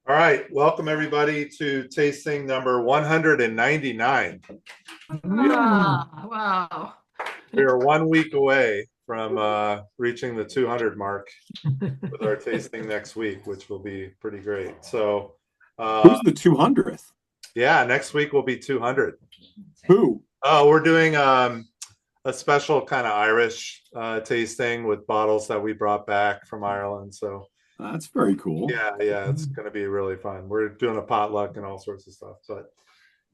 All right, welcome everybody to tasting number 199. Ah, wow. We are 1 week away from reaching the 200 mark with our tasting next week, which will be pretty great. So, uh, Who's the 200th? yeah, next week will be 200. Who? Oh, we're doing a special kind of Irish tasting with bottles that we brought back from Ireland. So, That's very cool. yeah, it's going to be really fun. We're doing a potluck and all sorts of stuff. But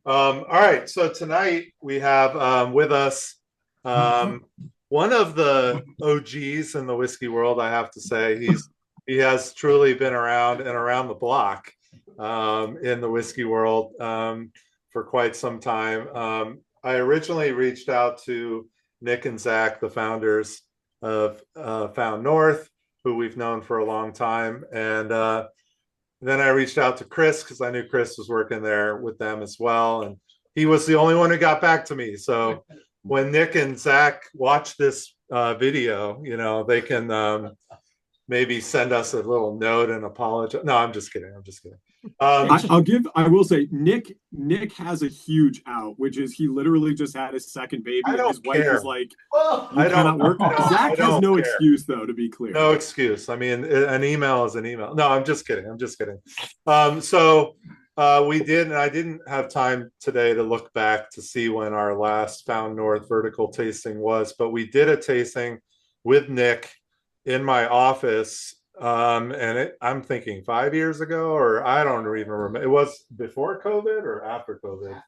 all right, so tonight we have with us um, one of the OGs in the whiskey world. I have to say, he has truly been around and around the block in the whiskey world for quite some time. I originally reached out to Nick and Zach, the founders of Found North, who we've known for a long time, and then I reached out to Chris because I knew Chris was working there with them as well. And he was the only one who got back to me. So when Nick and Zach watch this video, they can maybe send us a little note and apologize. No, I'm just kidding. I'm just kidding. I will say, Nick has a huge out, which is he literally just had his second baby. I And don't his wife care. was like, I cannot work. Zach has no care. excuse, though, to be clear. No excuse. I mean, an email is an email. No, I'm just kidding. I'm just kidding. So we did, and I didn't have time today to look back to see when our last Found North vertical tasting was, but we did a tasting with Nick in my office. I'm thinking 5 years ago, or I don't even remember. It was before COVID or after COVID?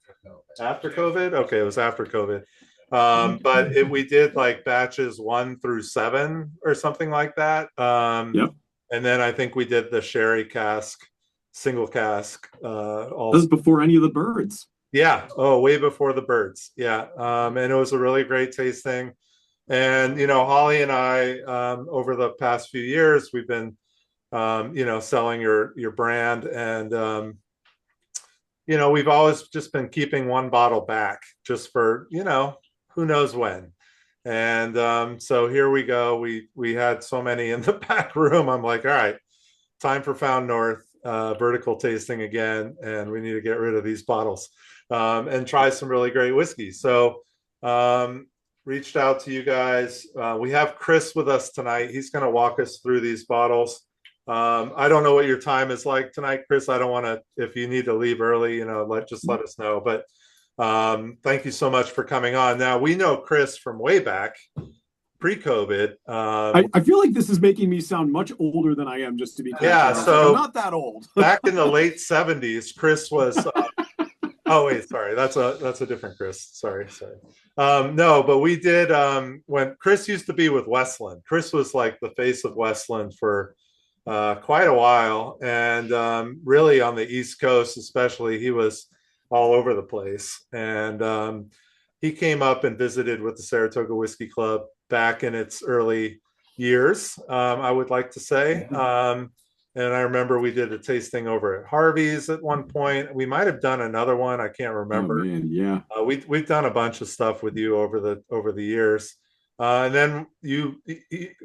After COVID? Okay, it was after COVID. But we did like batches 1 through 7 or something like that. Yep. And then I think we did the sherry cask, single cask. This is before any of the birds. Yeah. Oh, way before the birds. Yeah. And it was a really great tasting. And Holly and I, over the past few years, we've been, selling your brand, and we've always just been keeping one bottle back, just for who knows when. And so here we go. We had so many in the back room. I'm like, all right, time for Found North vertical tasting again, and we need to get rid of these bottles and try some really great whiskey. So reached out to you guys. We have Chris with us tonight. He's going to walk us through these bottles. I don't know what your time is like tonight, Chris. I don't want to, if you need to leave early, let us know. But thank you so much for coming on. Now, we know Chris from way back, pre-COVID. I feel like this is making me sound much older than I am, just to be clear. Yeah, so I'm not that old. Back in the late 70s, Chris was oh wait, sorry, that's a different Chris. Sorry. No, but we did when Chris used to be with Westland. Chris was like the face of Westland for quite a while, and really on the East Coast especially, he was all over the place. And he came up and visited with the Saratoga Whiskey Club back in its early years, I would like to say. And I remember we did a tasting over at Harvey's at one point. We might have done another one. I can't remember. Oh, man, yeah. We've done a bunch of stuff with you over the years. And then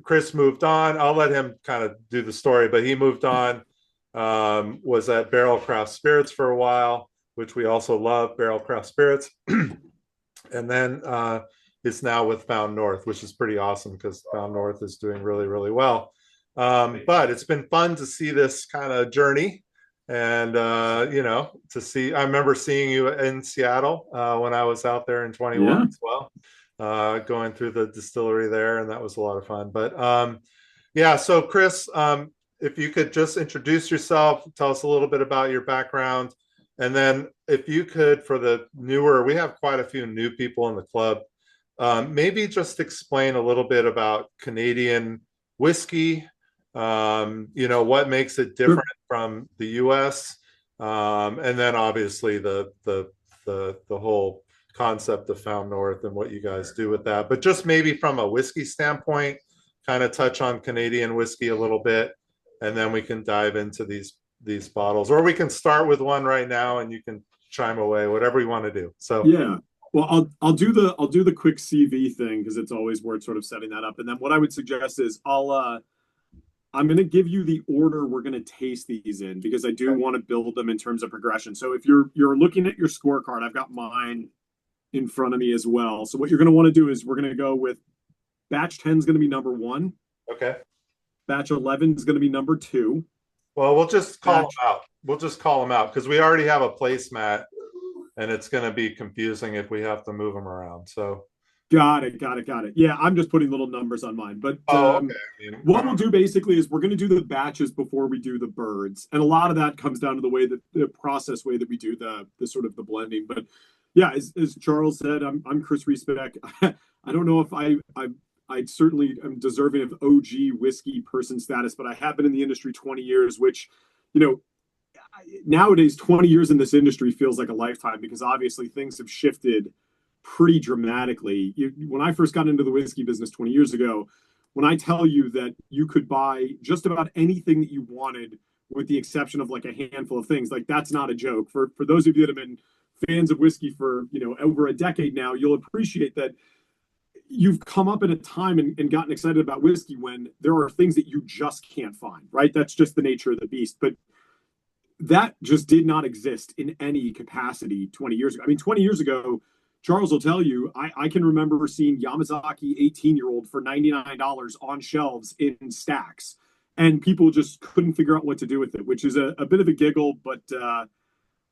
Chris moved on. I'll let him kind of do the story, but he moved on, was at Barrel Craft Spirits for a while, which we also love, Barrel Craft Spirits. And then is now with Found North, which is pretty awesome because Found North is doing really, really well. But it's been fun to see this kind of journey, and to see. I remember seeing you in Seattle when I was out there in 21 as well, going through the distillery there, and that was a lot of fun. But yeah, so Chris, if you could just introduce yourself, tell us a little bit about your background, and then if you could, for the newer, we have quite a few new people in the club, maybe just explain a little bit about Canadian whiskey. What makes it different from the U.S., and then obviously the whole concept of Found North and what you guys do with that. But just maybe from a whiskey standpoint, kind of touch on Canadian whiskey a little bit, and then we can dive into these bottles, or we can start with one right now and you can chime away, whatever you want to do. So yeah. Well, I'll do the quick CV thing because it's always worth sort of setting that up. And then what I would suggest is I'm going to give you the order we're going to taste these in because I do want to build them in terms of progression. So if you're looking at your scorecard, I've got mine in front of me as well. So what you're going to want to do is we're going to go with batch 10 is going to be number 1. Okay. Batch 11 is going to be number 2. Well, we'll just call them out. We'll just call them out because we already have a placemat, and it's going to be confusing if we have to move them around. So. Got it. Yeah, I'm just putting little numbers on mine. But okay. What we'll do basically is we're going to do the batches before we do the birds, and a lot of that comes down to the way that the process way that we do the sort of the blending. But yeah, as Charles said, I'm Chris Riesbeck. I don't know if I certainly am deserving of OG whiskey person status, but I have been in the industry 20 years, which, nowadays 20 years in this industry feels like a lifetime because obviously things have shifted pretty dramatically. When I first got into the whiskey business 20 years ago, when I tell you that you could buy just about anything that you wanted with the exception of like a handful of things, like that's not a joke. For those of you that have been fans of whiskey for, over a decade now, you'll appreciate that you've come up at a time and gotten excited about whiskey when there are things that you just can't find, right? That's just the nature of the beast. But that just did not exist in any capacity 20 years ago. I mean, 20 years ago, Charles will tell you, I can remember seeing Yamazaki 18-year-old for $99 on shelves in stacks. And people just couldn't figure out what to do with it, which is a bit of a giggle, but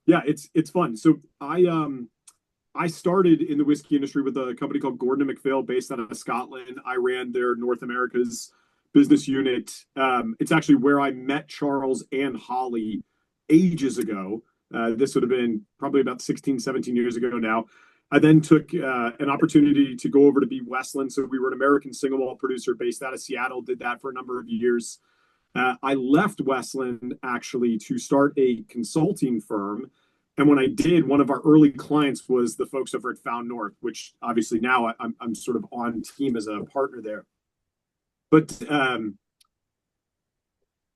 yeah, it's fun. So I started in the whiskey industry with a company called Gordon and MacPhail based out of Scotland. I ran their North America's business unit. It's actually where I met Charles and Holly ages ago. This would have been probably about 16, 17 years ago now. I then took an opportunity to go over to be Westland. So we were an American single malt producer based out of Seattle, did that for a number of years. I left Westland actually to start a consulting firm. And when I did, one of our early clients was the folks over at Found North, which obviously now I'm sort of on team as a partner there. But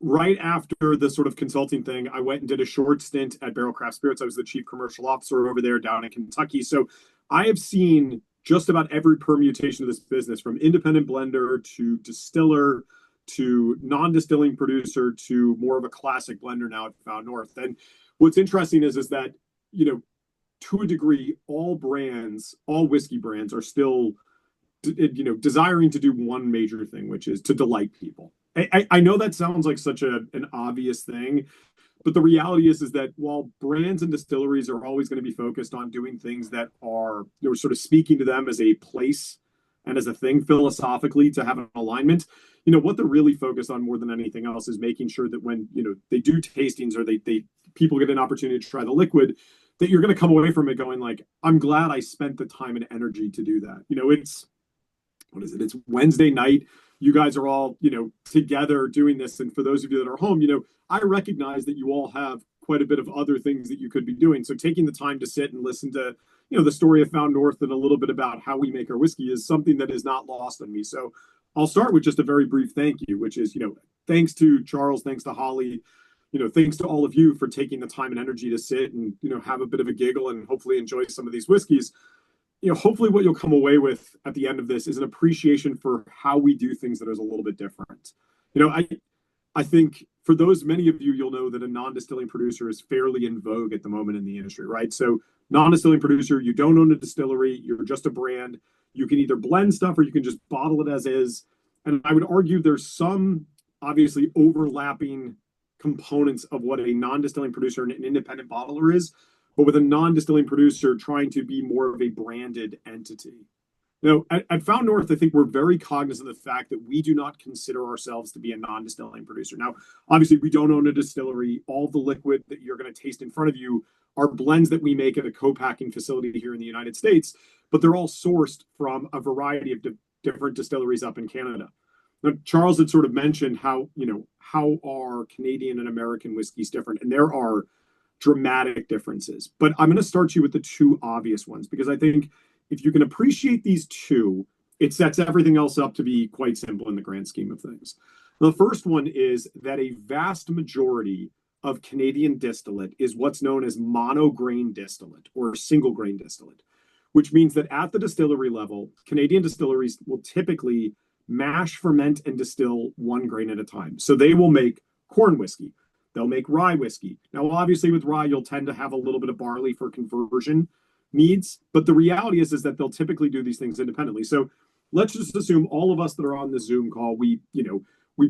right after the sort of consulting thing, I went and did a short stint at Barrel Craft Spirits. I was the chief commercial officer over there down in Kentucky. So I have seen just about every permutation of this business, from independent blender to distiller to non-distilling producer to more of a classic blender now at Found North. And what's interesting is that, to a degree, all whiskey brands are still, desiring to do one major thing, which is to delight people. I know that sounds like such an obvious thing, but the reality is that while brands and distilleries are always going to be focused on doing things that are, sort of speaking to them as a place and as a thing philosophically to have an alignment, what they're really focused on more than anything else is making sure that when, they do tastings or they people get an opportunity to try the liquid, that you're going to come away from it going like, I'm glad I spent the time and energy to do that. What is it? It's Wednesday night. You guys are all, together doing this. And for those of you that are home, I recognize that you all have quite a bit of other things that you could be doing. So taking the time to sit and listen to, the story of Found North and a little bit about how we make our whiskey is something that is not lost on me. So I'll start with just a very brief thank you, which is, thanks to Charles, thanks to Holly, thanks to all of you for taking the time and energy to sit and, have a bit of a giggle and hopefully enjoy some of these whiskeys. Hopefully what you'll come away with at the end of this is an appreciation for how we do things that is a little bit different. I think for many of you, you'll know that a non-distilling producer is fairly in vogue at the moment in the industry, right? So non-distilling producer, you don't own a distillery, you're just a brand. You can either blend stuff or you can just bottle it as is. And I would argue there's some obviously overlapping components of what a non-distilling producer and an independent bottler is, but with a non-distilling producer trying to be more of a branded entity. Now, at Found North, I think we're very cognizant of the fact that we do not consider ourselves to be a non-distilling producer. Now, obviously, we don't own a distillery. All the liquid that you're going to taste in front of you are blends that we make at a co-packing facility here in the United States, but they're all sourced from a variety of different distilleries up in Canada. Now, Charles had sort of mentioned how are Canadian and American whiskeys different, and there are dramatic differences. But I'm going to start you with the two obvious ones, because I think if you can appreciate these two, it sets everything else up to be quite simple in the grand scheme of things. The first one is that a vast majority of Canadian distillate is what's known as monograin distillate or single grain distillate, which means that at the distillery level, Canadian distilleries will typically mash, ferment, and distill one grain at a time. So they will make corn whiskey. They'll make rye whiskey. Now, obviously, with rye, you'll tend to have a little bit of barley for conversion needs. But the reality is that they'll typically do these things independently. So let's just assume all of us that are on the Zoom call, we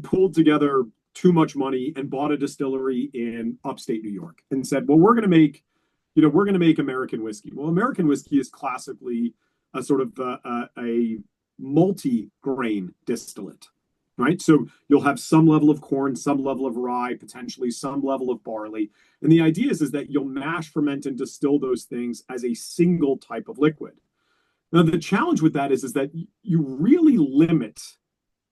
pulled together too much money and bought a distillery in upstate New York and said, well, we're going to make American whiskey. Well, American whiskey is classically a sort of a multi-grain distillate, right? So you'll have some level of corn, some level of rye, potentially some level of barley. And the idea is that you'll mash, ferment, and distill those things as a single type of liquid. Now, the challenge with that is that you really limit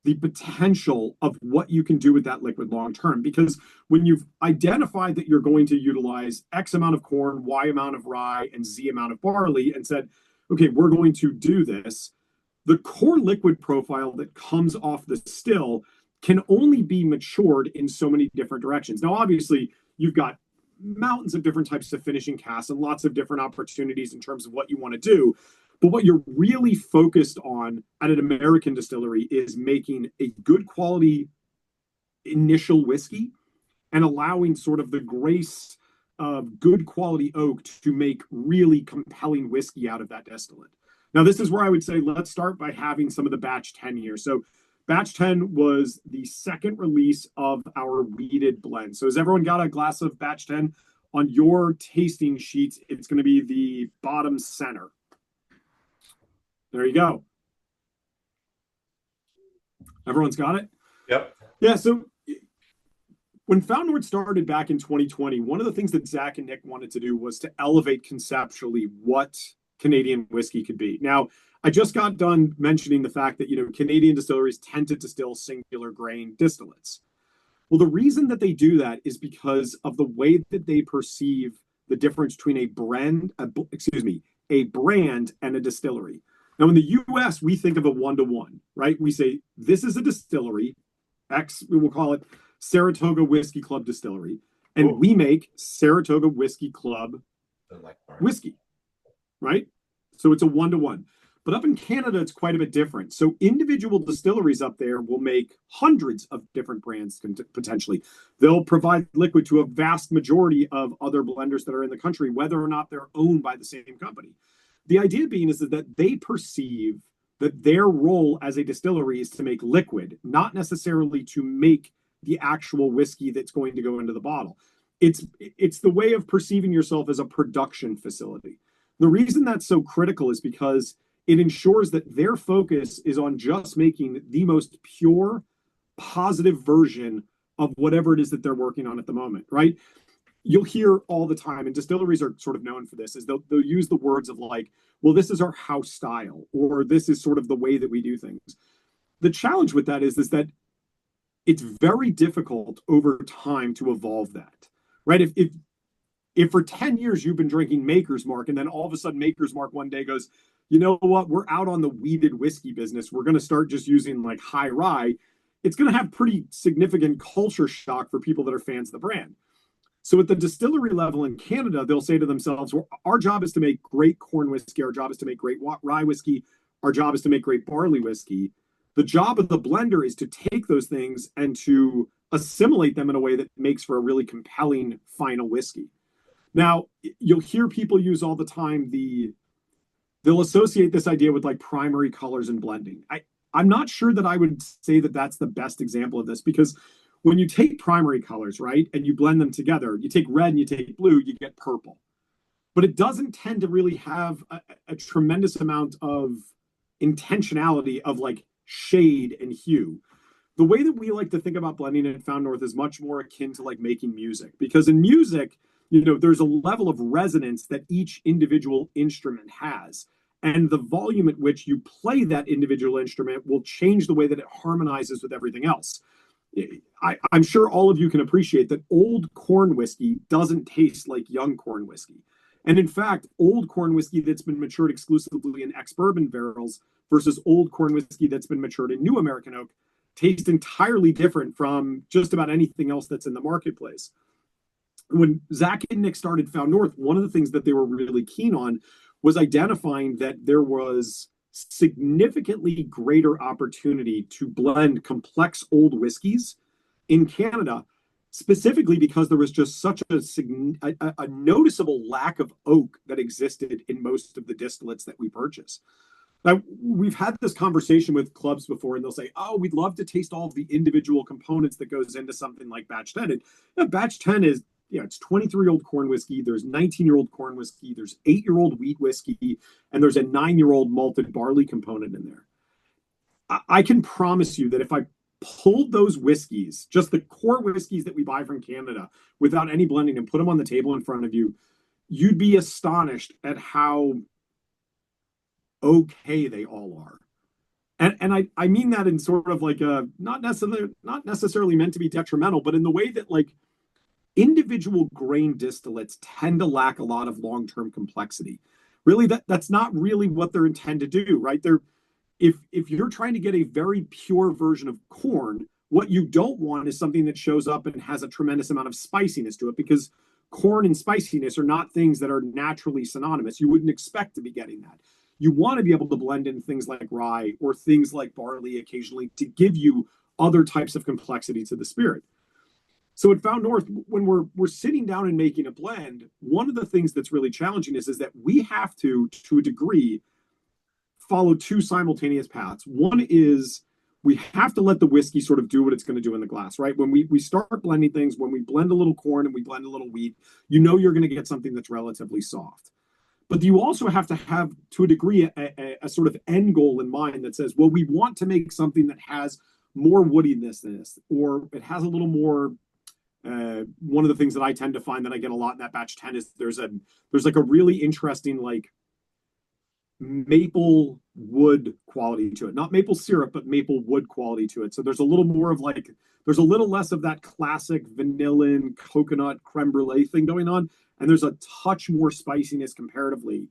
the potential of what you can do with that liquid long term, because when you've identified that you're going to utilize X amount of corn, Y amount of rye, and Z amount of barley, and said, okay, we're going to do this, the core liquid profile that comes off the still can only be matured in so many different directions. Now, obviously, you've got mountains of different types of finishing casks and lots of different opportunities in terms of what you want to do. But what you're really focused on at an American distillery is making a good quality initial whiskey and allowing sort of the grace of good quality oak to make really compelling whiskey out of that distillate. Now, this is where I would say let's start by having some of the batch 10 here. So batch 10 was the second release of our wheated blend. So has everyone got a glass of batch 10? On your tasting sheets, it's going to be the bottom center. There you go. Everyone's got it? Yep. Yeah, so when Found North started back in 2020, one of the things that Zach and Nick wanted to do was to elevate conceptually what Canadian whiskey could be. Now, I just got done mentioning the fact that, Canadian distilleries tend to distill singular grain distillates. Well, the reason that they do that is because of the way that they perceive the difference between a brand and a distillery. Now, in the US, we think of a one-to-one, right? We say, this is a distillery, X, we will call it Saratoga Whiskey Club Distillery, and we make Saratoga Whiskey Club whiskey, right? So it's a one-to-one. But up in Canada, it's quite a bit different. So individual distilleries up there will make hundreds of different brands potentially. They'll provide liquid to a vast majority of other blenders that are in the country, whether or not they're owned by the same company. The idea being is that they perceive that their role as a distillery is to make liquid, not necessarily to make the actual whiskey that's going to go into the bottle. It's the way of perceiving yourself as a production facility. The reason that's so critical is because it ensures that their focus is on just making the most pure, positive version of whatever it is that they're working on at the moment, right? You'll hear all the time, and distilleries are sort of known for this, is they'll use the words of like, well, this is our house style, or this is sort of the way that we do things. The challenge with that is that it's very difficult over time to evolve that, right? If for 10 years you've been drinking Maker's Mark, and then all of a sudden Maker's Mark one day goes, you know what, we're out on the wheated whiskey business, we're going to start just using like high rye, it's going to have pretty significant culture shock for people that are fans of the brand. So at the distillery level in Canada, they'll say to themselves, well, our job is to make great corn whiskey, our job is to make great rye whiskey, our job is to make great barley whiskey. The job of the blender is to take those things and to assimilate them in a way that makes for a really compelling final whiskey. Now, you'll hear people use all the time they'll associate this idea with like primary colors and blending. I'm not sure that I would say that that's the best example of this, because when you take primary colors, right, and you blend them together, you take red and you take blue, you get purple. But it doesn't tend to really have a tremendous amount of intentionality of like shade and hue. The way that we like to think about blending at Found North is much more akin to like making music, because in music, there's a level of resonance that each individual instrument has. And the volume at which you play that individual instrument will change the way that it harmonizes with everything else. I'm sure all of you can appreciate that old corn whiskey doesn't taste like young corn whiskey. And in fact, old corn whiskey that's been matured exclusively in ex-bourbon barrels versus old corn whiskey that's been matured in new American oak taste entirely different from just about anything else that's in the marketplace. When Zach and Nick started Found North, one of the things that they were really keen on was identifying that there was significantly greater opportunity to blend complex old whiskeys in Canada, specifically because there was just such a noticeable lack of oak that existed in most of the distillates that we purchase. Now, we've had this conversation with clubs before, and they'll say, "Oh, we'd love to taste all of the individual components that goes into something like Batch 10." And Batch 10 is, it's 23-year-old corn whiskey. There's 19-year-old corn whiskey. There's 8-year-old wheat whiskey, and there's a 9-year-old malted barley component in there. I can promise you that if I pulled those whiskeys, just the core whiskeys that we buy from Canada, without any blending, and put them on the table in front of you, you'd be astonished at how okay they all are. And I mean that in sort of like a not necessarily meant to be detrimental, but in the way that like individual grain distillates tend to lack a lot of long-term complexity. Really, that's not really what they're intended to do, right? If you're trying to get a very pure version of corn, what you don't want is something that shows up and has a tremendous amount of spiciness to it, because corn and spiciness are not things that are naturally synonymous. You wouldn't expect to be getting that. You want to be able to blend in things like rye or things like barley occasionally to give you other types of complexity to the spirit. So at Found North, when we're sitting down and making a blend, one of the things that's really challenging is that we have to a degree, follow two simultaneous paths. One is we have to let the whiskey sort of do what it's going to do in the glass, right? When we start blending things, when we blend a little corn and we blend a little wheat, you're going to get something that's relatively soft. But you also have to have, to a degree, a sort of end goal in mind that says, well, we want to make something that has more woodiness than this, or it has a little more. One of the things that I tend to find that I get a lot in that batch 10 is there's like a really interesting like maple wood quality to it. Not maple syrup, but maple wood quality to it. So there's a little more of like, there's a little less of that classic vanilla coconut creme brulee thing going on. And there's a touch more spiciness comparatively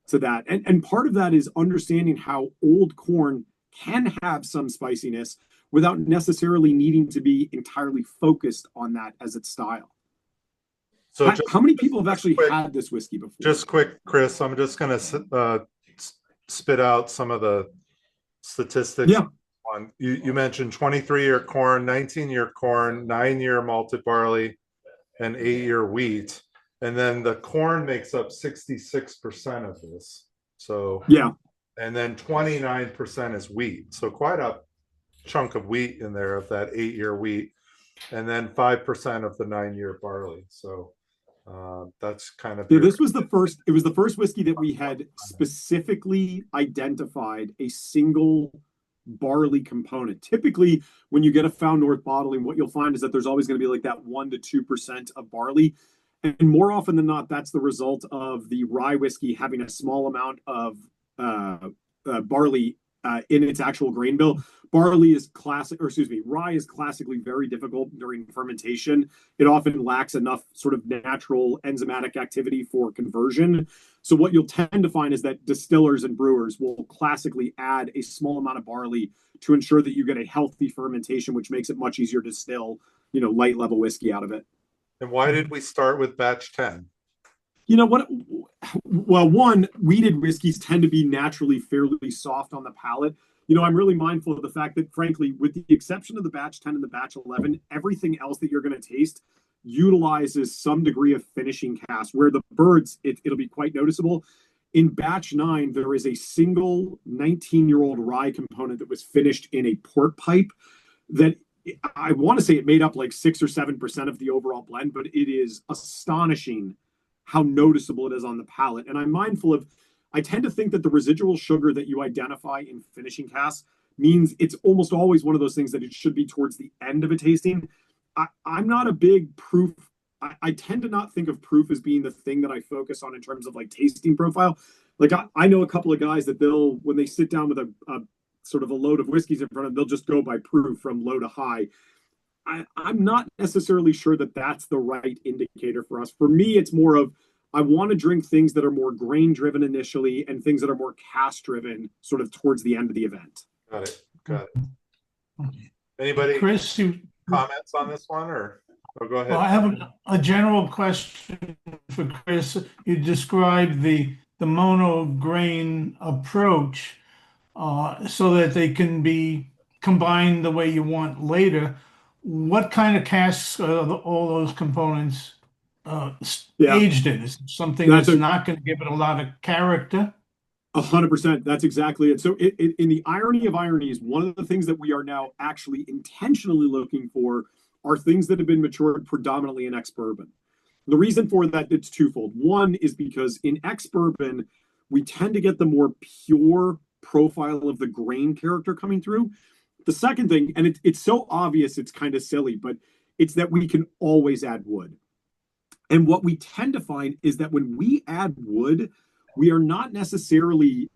to that. And part of that is understanding how old corn can have some spiciness without necessarily needing to be entirely focused on that as its style. So how many people have actually had this whiskey before? Just quick, Chris, I'm just going to spit out some of the statistics. Yeah. You mentioned 23-year corn, 19-year corn, 9-year malted barley, and 8-year wheat. And then the corn makes up 66% of this. So yeah. And then 29% is wheat. So quite a chunk of wheat in there of that 8-year wheat. And then 5% of the 9-year barley. So that's kind of this was the first. It was the first whiskey that we had specifically identified a single barley component. Typically, when you get a Found North bottling, what you'll find is that there's always going to be like that 1 to 2% of barley, and more often than not, that's the result of the rye whiskey having a small amount of barley in its actual grain bill. Rye is classically very difficult during fermentation. It often lacks enough sort of natural enzymatic activity for conversion. So what you'll tend to find is that distillers and brewers will classically add a small amount of barley to ensure that you get a healthy fermentation, which makes it much easier to distill, light level whiskey out of it. And why did we start with batch 10? You know what? Well, one, wheated whiskeys tend to be naturally fairly soft on the palate. I'm really mindful of the fact that, frankly, with the exception of the batch 10 and the batch 11, everything else that you're going to taste utilizes some degree of finishing cast, where the birds, it'll be quite noticeable. In batch 9, there is a single 19-year-old rye component that was finished in a port pipe that I want to say it made up like 6 or 7% of the overall blend, but it is astonishing how noticeable it is on the palate. And I'm mindful of, I tend to think that the residual sugar that you identify in finishing casks means it's almost always one of those things that it should be towards the end of a tasting. I'm not a big proof. I tend to not think of proof as being the thing that I focus on in terms of like tasting profile. Like I know a couple of guys that when they sit down with a sort of a load of whiskeys in front of them, they'll just go by proof from low to high. I'm not necessarily sure that that's the right indicator for us. For me, it's more of, I want to drink things that are more grain driven initially and things that are more cast driven sort of towards the end of the event. Got it. Anybody, Chris, comments on this one, or go ahead? Well, I have a general question for Chris. You described the mono grain approach. so that they can be combined the way you want later. What kind of casks are all those components Yeah, aged in? Is it something that's that's a not going to give it a lot of character? 100%. That's exactly it. So, in the irony of ironies, one of the things that we are now actually intentionally looking for are things that have been matured predominantly in ex-bourbon. The reason for that, it's twofold. One is because in ex-bourbon, we tend to get the more pure profile of the grain character coming through. The second thing, and it's so obvious, it's kind of silly, but it's that we can always add wood. And what we tend to find is that when we add wood, we are not necessarily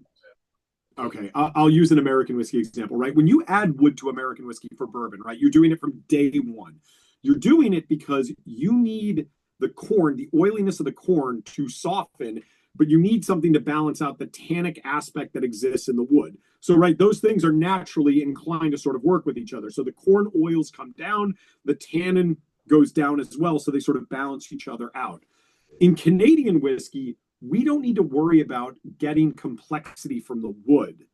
okay. I'll use an American whiskey example, right? When you add wood to American whiskey for bourbon, right, you're doing it from day one. You're doing it because you need the corn, the oiliness of the corn to soften, but you need something to balance out the tannic aspect that exists in the wood. So, right, those things are naturally inclined to sort of work with each other. So the corn oils come down, the tannin goes down as well. So they sort of balance each other out. In Canadian whiskey, we don't need to worry about getting complexity from the wood.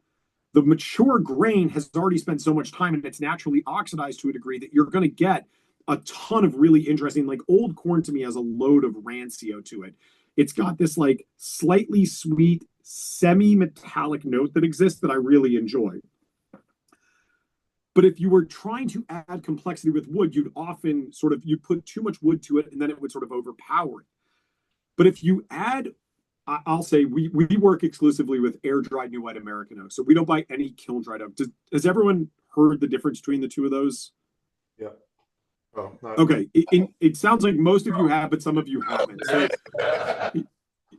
The mature grain has already spent so much time and it's naturally oxidized to a degree that you're going to get a ton of really interesting, like old corn to me has a load of rancio to it. It's got this like slightly sweet, semi-metallic note that exists that I really enjoy. But if you were trying to add complexity with wood, you'd often you'd put too much wood to it and then it would sort of overpower it. But if you add, I'll say we work exclusively with air dried new white American oak. So we don't buy any kiln dried oak. Has everyone heard the difference between the two of those? Yeah. Well, okay. It sounds like most of you have, but some of you haven't. So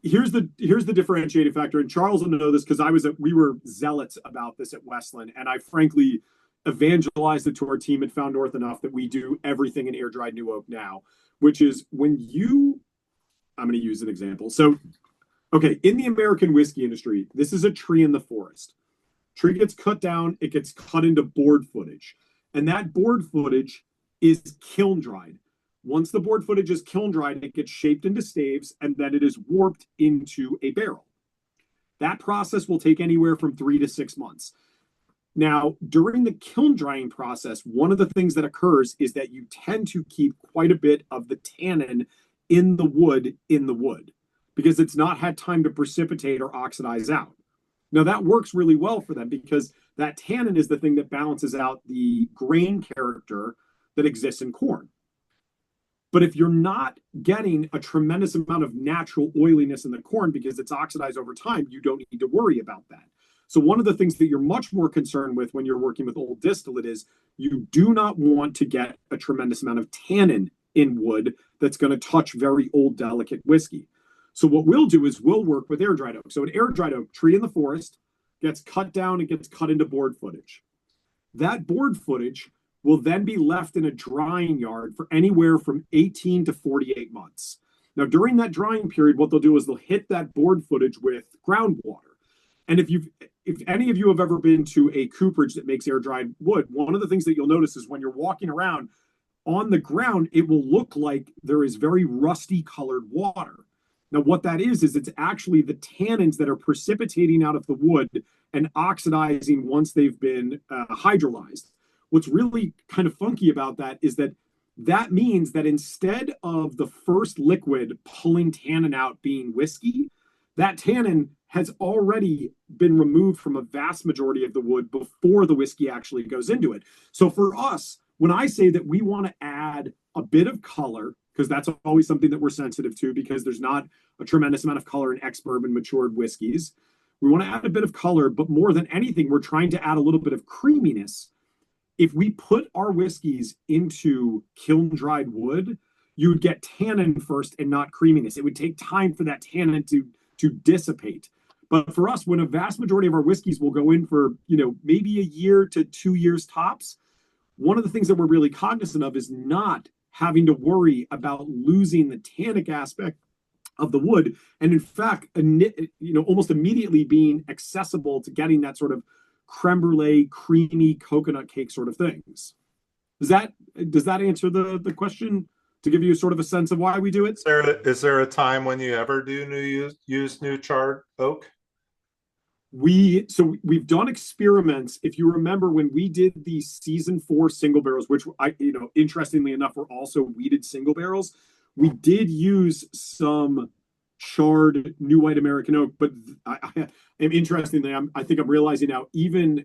here's the differentiating factor. And Charles will know this because we were zealots about this at Westland. And I frankly evangelized it to our team at Found North enough that we do everything in air dried new oak now, which is I'm going to use an example. So, okay, in the American whiskey industry, this is a tree in the forest. Tree gets cut down, it gets cut into board footage. And that board footage is kiln dried. Once the board footage is kiln dried, it gets shaped into staves and then it is warped into a barrel. That process will take anywhere from 3 to 6 months. Now, during the kiln drying process, one of the things that occurs is that you tend to keep quite a bit of the tannin in the wood because it's not had time to precipitate or oxidize out. Now that works really well for them because that tannin is the thing that balances out the grain character that exists in corn. But if you're not getting a tremendous amount of natural oiliness in the corn because it's oxidized over time, you don't need to worry about that. So one of the things that you're much more concerned with when you're working with old distillate is you do not want to get a tremendous amount of tannin in wood that's going to touch very old, delicate whiskey. So what we'll do is we'll work with air dried oak. So an air dried oak tree in the forest gets cut down and gets cut into board footage. That board footage will then be left in a drying yard for anywhere from 18 to 48 months. Now, during that drying period, what they'll do is they'll hit that board footage with groundwater. And if any of you have ever been to a cooperage that makes air dried wood, one of the things that you'll notice is when you're walking around, on the ground, it will look like there is very rusty colored water. Now, what that is it's actually the tannins that are precipitating out of the wood and oxidizing once they've been hydrolyzed. What's really kind of funky about that is that means that instead of the first liquid pulling tannin out being whiskey, that tannin has already been removed from a vast majority of the wood before the whiskey actually goes into it. So for us, when I say that we want to add a bit of color, because that's always something that we're sensitive to because there's not a tremendous amount of color in ex-bourbon matured whiskeys. We want to add a bit of color, but more than anything, we're trying to add a little bit of creaminess. If we put our whiskeys into kiln-dried wood, you would get tannin first and not creaminess. It would take time for that tannin to dissipate. But for us, when a vast majority of our whiskeys will go in for, maybe a year to 2 years tops, one of the things that we're really cognizant of is not having to worry about losing the tannic aspect of the wood. And in fact, almost immediately being accessible to getting that sort of creme brulee, creamy coconut cake sort of things. Does that answer the question to give you sort of a sense of why we do it? Is there a time when you ever do use new charred oak? We've done experiments. If you remember when we did the season 4 single barrels, which interestingly enough, were also wheated single barrels, we did use some charred new white American oak. But interestingly, I think I'm realizing now, even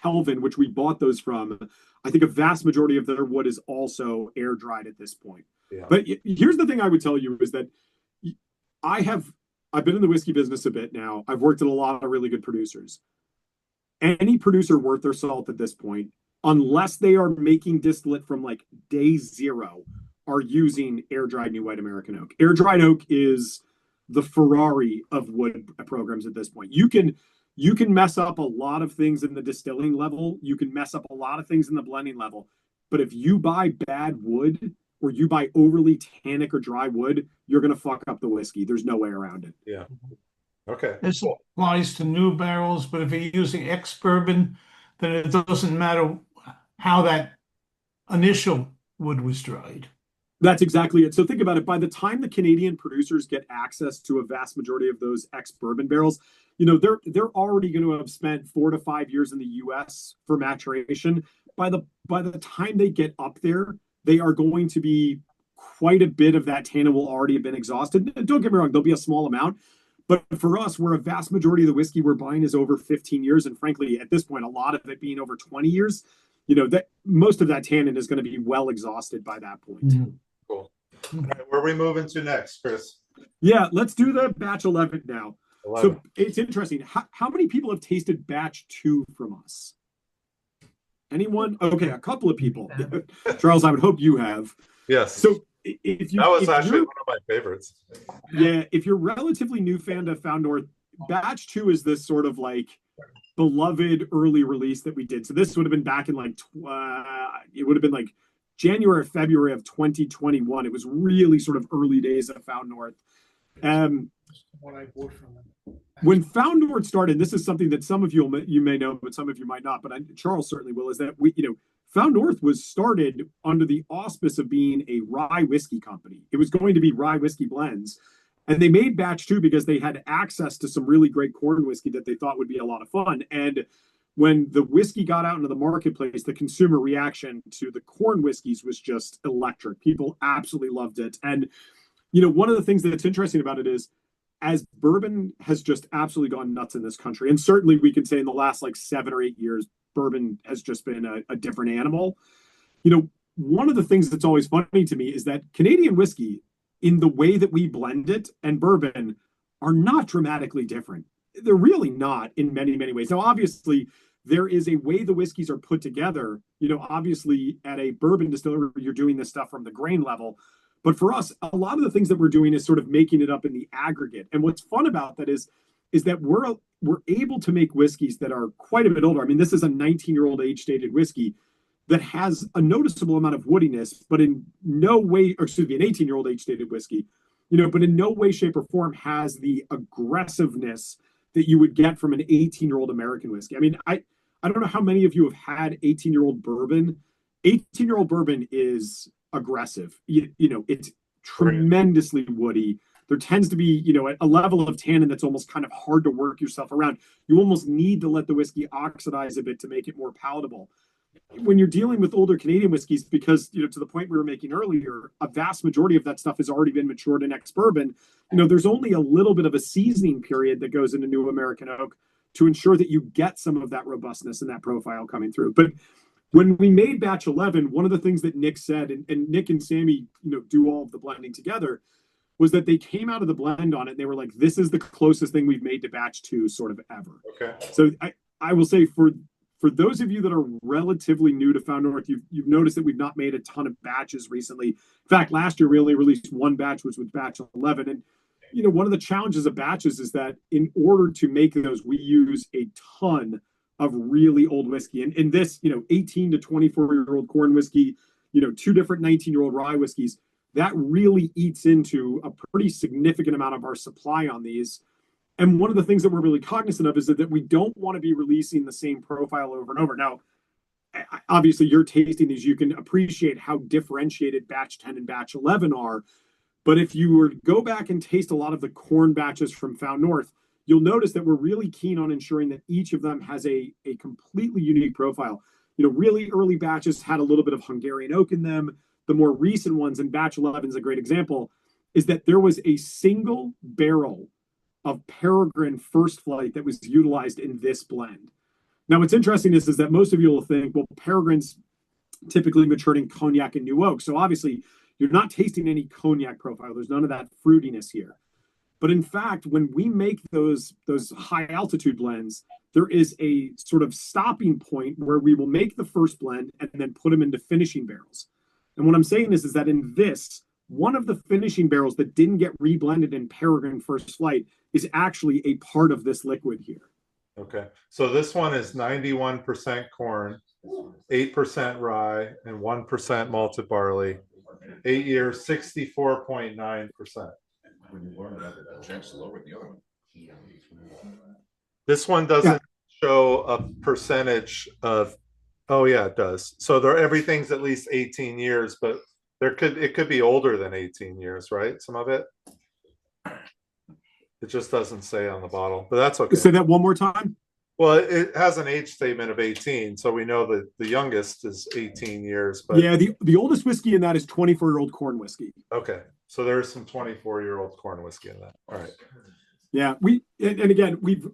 Kelvin, which we bought those from, I think a vast majority of their wood is also air dried at this point. Yeah. But here's the thing I would tell you is that I've been in the whiskey business a bit now. I've worked at a lot of really good producers. Any producer worth their salt at this point, unless they are making distillate from like day zero, are using air dried new white American oak. Air dried oak is the Ferrari of wood programs at this point. You can mess up a lot of things in the distilling level. You can mess up a lot of things in the blending level. But if you buy bad wood, or you buy overly tannic or dry wood, you're going to fuck up the whiskey. There's no way around it. Yeah. Okay. This applies to new barrels, but if you're using ex-bourbon, then it doesn't matter how that initial wood was dried. That's exactly it. So think about it. By the time the Canadian producers get access to a vast majority of those ex-bourbon barrels, they're already going to have spent 4 to 5 years in the U.S. for maturation. By the time they get up there, they are going to be quite a bit of that tannin will already have been exhausted. And don't get me wrong, there'll be a small amount. But for us, where a vast majority of the whiskey we're buying is over 15 years, and frankly, at this point, a lot of it being over 20 years, that most of that tannin is going to be well exhausted by that point. Mm-hmm. Cool. All right, where are we moving to next, Chris? Yeah, let's do the batch 11 now. 11. So it's interesting. How many people have tasted batch 2 from us? Anyone? Okay, a couple of people. Charles, I would hope you have. Yes. So if you that was actually one of my favorites. Yeah, if you're relatively new fan to Found North, batch 2 is this sort of like beloved early release that we did. So this would have been back in it would have been like January or February of 2021. It was really sort of early days of Found North. What I bought from them. When Found North started, this is something that some of you may know, but some of you might not. But Charles certainly will. Is that Found North was started under the auspice of being a rye whiskey company. It was going to be rye whiskey blends, and they made batch 2 because they had access to some really great corn whiskey that they thought would be a lot of fun. And when the whiskey got out into the marketplace, the consumer reaction to the corn whiskeys was just electric. People absolutely loved it. And one of the things that's interesting about it is, as bourbon has just absolutely gone nuts in this country, and certainly we can say in the last 7 or 8 years, bourbon has just been a different animal. One of the things that's always funny to me is that Canadian whiskey, in the way that we blend it, and bourbon are not dramatically different. They're really not in many, many ways. Now, obviously, there is a way the whiskeys are put together. Obviously, at a bourbon distillery, you're doing this stuff from the grain level. But for us, a lot of the things that we're doing is sort of making it up in the aggregate. And what's fun about that is that we're able to make whiskeys that are quite a bit older. I mean, this is a 19-year-old age-stated whiskey that has a noticeable amount of woodiness, but in no way, or excuse me, an 18-year-old age-stated whiskey, but in no way, shape, or form has the aggressiveness that you would get from an 18-year-old American whiskey. I mean, I don't know how many of you have had 18-year-old bourbon. 18-year-old bourbon is aggressive. It's tremendously woody. There tends to be, a level of tannin that's almost kind of hard to work yourself around. You almost need to let the whiskey oxidize a bit to make it more palatable. When you're dealing with older Canadian whiskeys, because, to the point we were making earlier, a vast majority of that stuff has already been matured in ex-bourbon. There's only a little bit of a seasoning period that goes into new American oak to ensure that you get some of that robustness and that profile coming through. But when we made batch 11, one of the things that Nick said, and Nick and Sammy, do all of the blending together, was that they came out of the blend on it. And they were like, this is the closest thing we've made to batch 2 sort of ever. Okay. So I will say for those of you that are relatively new to Found North, you've noticed that we've not made a ton of batches recently. In fact, last year we only released one batch, which was batch 11. And, one of the challenges of batches is that in order to make those, we use a ton of really old whiskey. And in this, 18 to 24-year-old corn whiskey, 2 different 19-year-old rye whiskeys, that really eats into a pretty significant amount of our supply on these. And one of the things that we're really cognizant of is that we don't want to be releasing the same profile over and over. Now, obviously, you're tasting these, you can appreciate how differentiated batch 10 and batch 11 are. But if you were to go back and taste a lot of the corn batches from Found North, you'll notice that we're really keen on ensuring that each of them has a completely unique profile. Really early batches had a little bit of Hungarian oak in them. The more recent ones, and batch 11 is a great example, is that there was a single barrel of Peregrine First Flight that was utilized in this blend. Now, what's interesting is that most of you will think, well, Peregrine's typically matured in cognac and new oak. So obviously, you're not tasting any cognac profile. There's none of that fruitiness here. But in fact, when we make those high altitude blends, there is a sort of stopping point where we will make the first blend and then put them into finishing barrels. And what I'm saying is that in this, one of the finishing barrels that didn't get reblended in Peregrine First Flight is actually a part of this liquid here. Okay. So this one is 91% corn, 8% rye, and 1% malted barley. 8 years, 64.9%. When you learn that, the chance is lower than the other one. This one doesn't show a percentage of, oh yeah, it does. So everything's at least 18 years, but it could be older than 18 years, right? Some of it. It just doesn't say on the bottle, but that's okay. Say that one more time. Well, it has an age statement of 18, so we know that the youngest is 18 years. But yeah, the oldest whiskey in that is 24-year-old corn whiskey. Okay, so there's some 24-year-old corn whiskey in that. All right. Yeah, and again, we've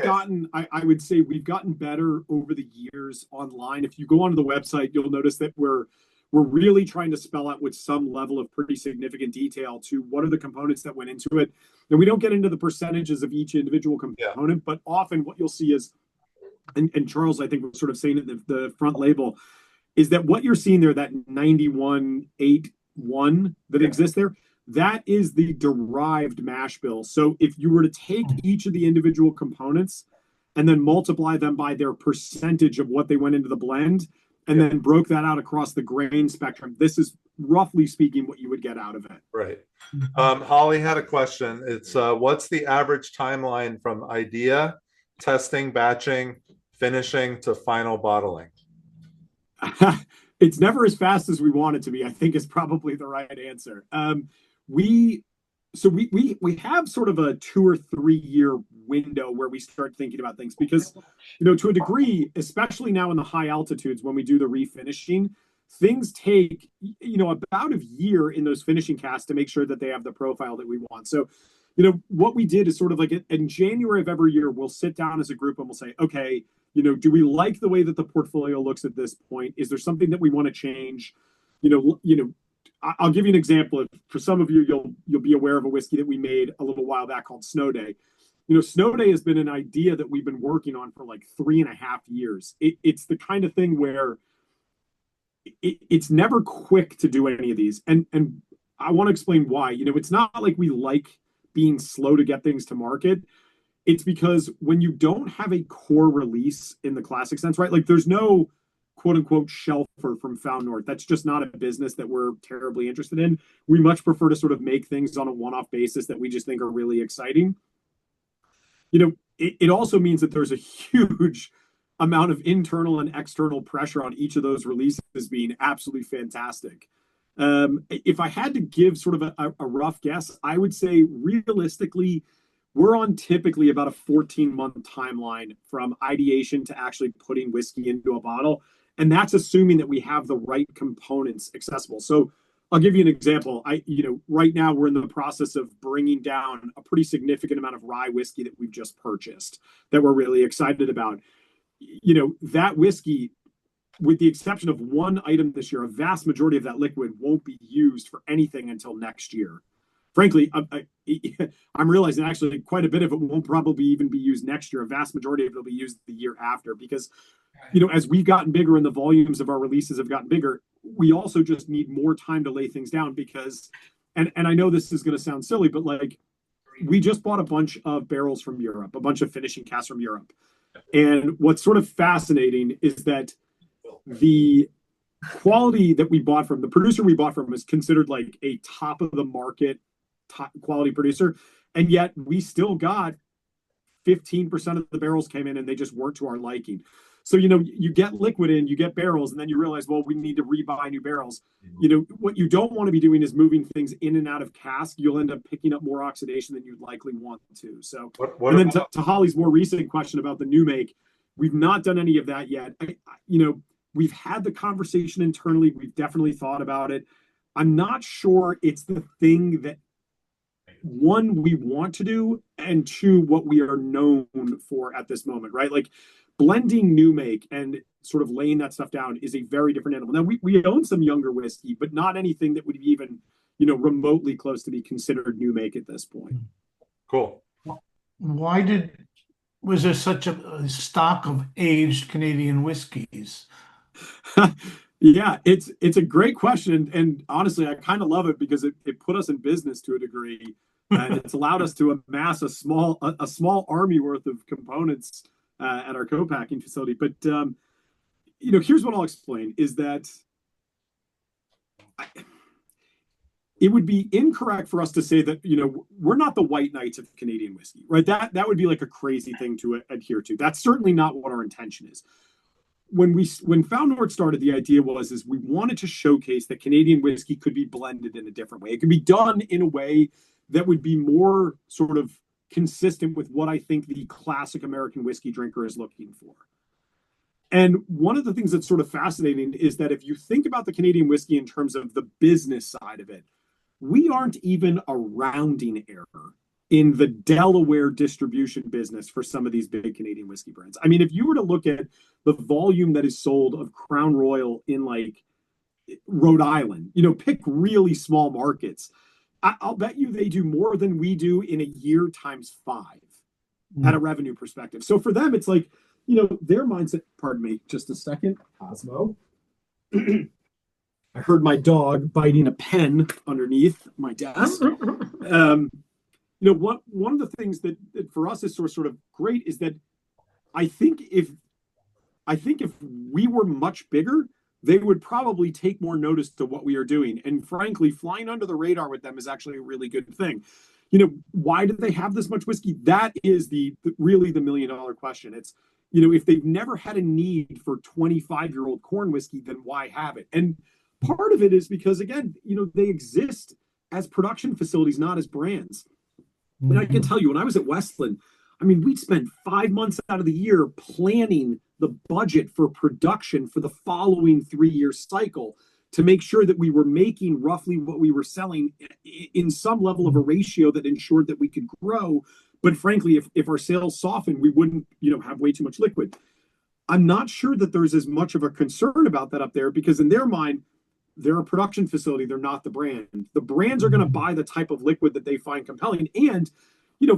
gotten, I would say we've gotten better over the years online. If you go onto the website, you'll notice that we're really trying to spell out with some level of pretty significant detail to what are the components that went into it. And we don't get into the percentages of each individual component, but often what you'll see is, and Charles, I think, was sort of saying it in the front label, is that what you're seeing there, that 91.81 that exists there, that is the derived mash bill. So if you were to take each of the individual components and then multiply them by their percentage of what they went into the blend, and then broke that out across the grain spectrum, this is roughly speaking what you would get out of it. Right. Holly had a question. It's what's the average timeline from idea, testing, batching, finishing to final bottling? It's never as fast as we want it to be, I think, is probably the right answer. We have sort of a 2 or 3 year window where we start thinking about things because, to a degree, especially now in the high altitudes, when we do the refinishing, things take, about a year in those finishing casts to make sure that they have the profile that we want. So, what we did is sort of like in January of every year, we'll sit down as a group and we'll say, okay, do we like the way that the portfolio looks at this point? Is there something that we want to change? I'll give you an example. For some of you, you'll be aware of a whiskey that we made a little while back called Snow Day. Snow Day has been an idea that we've been working on for like 3.5 years. It's the kind of thing where it's never quick to do any of these. And I want to explain why. It's not like we like being slow to get things to market. It's because when you don't have a core release in the classic sense, right? Like there's no quote unquote shelfer from Found North. That's just not a business that we're terribly interested in. We much prefer to sort of make things on a one-off basis that we just think are really exciting. It also means that there's a huge amount of internal and external pressure on each of those releases being absolutely fantastic. If I had to give sort of a rough guess, I would say realistically, we're on typically about a 14-month timeline from ideation to actually putting whiskey into a bottle. And that's assuming that we have the right components accessible. So I'll give you an example. Right now we're in the process of bringing down a pretty significant amount of rye whiskey that we've just purchased that we're really excited about. That whiskey, with the exception of one item this year, a vast majority of that liquid won't be used for anything until next year. Frankly, I'm realizing actually quite a bit of it won't probably even be used next year. A vast majority of it will be used the year after because, as we've gotten bigger and the volumes of our releases have gotten bigger, we also just need more time to lay things down because, and I know this is going to sound silly, but like we just bought a bunch of barrels from Europe, a bunch of finishing casks from Europe. And what's sort of fascinating is that the quality that we bought from, the producer we bought from is considered like a top of the market quality producer. And yet we still got 15% of the barrels came in and they just weren't to our liking. So, you get liquid in, you get barrels, and then you realize, well, we need to rebuy new barrels. What you don't want to be doing is moving things in and out of cask. You'll end up picking up more oxidation than you'd likely want to. So, and then to Holly's more recent question about the new make, we've not done any of that yet. We've had the conversation internally. We've definitely thought about it. I'm not sure it's the thing that, one, we want to do, and two, what we are known for at this moment, right? Like, blending new make and sort of laying that stuff down is a very different animal. Now, we own some younger whiskey, but not anything that would be even, remotely close to be considered new make at this point. Cool. Was there such a stock of aged Canadian whiskeys? Yeah, it's a great question, and honestly, I kind of love it because it put us in business to a degree, and it's allowed us to amass a small army worth of components at our co-packing facility. But here's what I'll explain: is that it would be incorrect for us to say that we're not the white knights of Canadian whiskey, right? That would be like a crazy thing to adhere to. That's certainly not what our intention is. When Found North started, the idea was we wanted to showcase that Canadian whiskey could be blended in a different way. It could be done in a way that would be more sort of consistent with what I think the classic American whiskey drinker is looking for. And one of the things that's sort of fascinating is that if you think about the Canadian whiskey in terms of the business side of it, we aren't even a rounding error in the Delaware distribution business for some of these big Canadian whiskey brands. I mean, if you were to look at the volume that is sold of Crown Royal in like Rhode Island, pick really small markets, I'll bet you they do more than we do in a year times 5 at a revenue perspective. So for them, it's like, their mindset, pardon me, just a second, Cosmo. I heard my dog biting a pen underneath my desk. One of the things that for us is sort of great is that I think if we were much bigger, they would probably take more notice to what we are doing. And frankly, flying under the radar with them is actually a really good thing. Why do they have this much whiskey? That is really the $1 million question. It's, if they've never had a need for 25-year-old corn whiskey, then why have it? And part of it is because, again, they exist as production facilities, not as brands. And I can tell you, when I was at Westland, I mean, we'd spend 5 months out of the year planning the budget for production for the following 3-year cycle to make sure that we were making roughly what we were selling in some level of a ratio that ensured that we could grow. But frankly, if our sales softened, we wouldn't, have way too much liquid. I'm not sure that there's as much of a concern about that up there because in their mind, they're a production facility. They're not the brand. The brands are going to buy the type of liquid that they find compelling. And,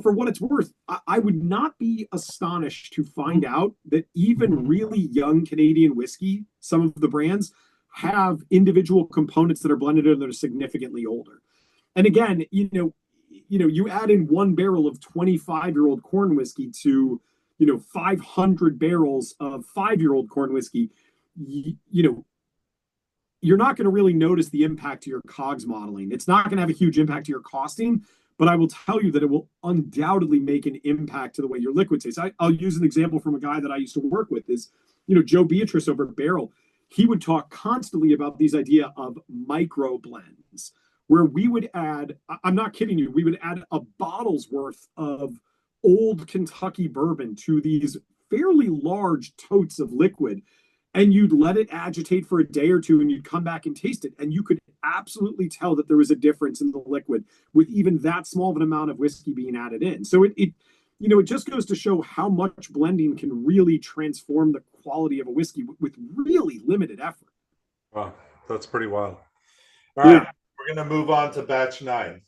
for what it's worth, I would not be astonished to find out that even really young Canadian whiskey, some of the brands have individual components that are blended in that are significantly older. And again, you add in 1 barrel of 25-year-old corn whiskey to, 500 barrels of 5-year-old corn whiskey, you're not going to really notice the impact to your COGS modeling. It's not going to have a huge impact to your costing, but I will tell you that it will undoubtedly make an impact to the way your liquid tastes. I'll use an example from a guy that I used to work with is, Joe Beatrice over at Barrel. He would talk constantly about these idea of micro blends, where we would add, I'm not kidding you, we would add a bottle's worth of old Kentucky bourbon to these fairly large totes of liquid. And you'd let it agitate for a day or two and you'd come back and taste it. And you could absolutely tell that there was a difference in the liquid with even that small of an amount of whiskey being added in. So it just goes to show how much blending can really transform the quality of a whiskey with really limited effort. Wow, that's pretty wild. All right, we're going to move on to batch 9,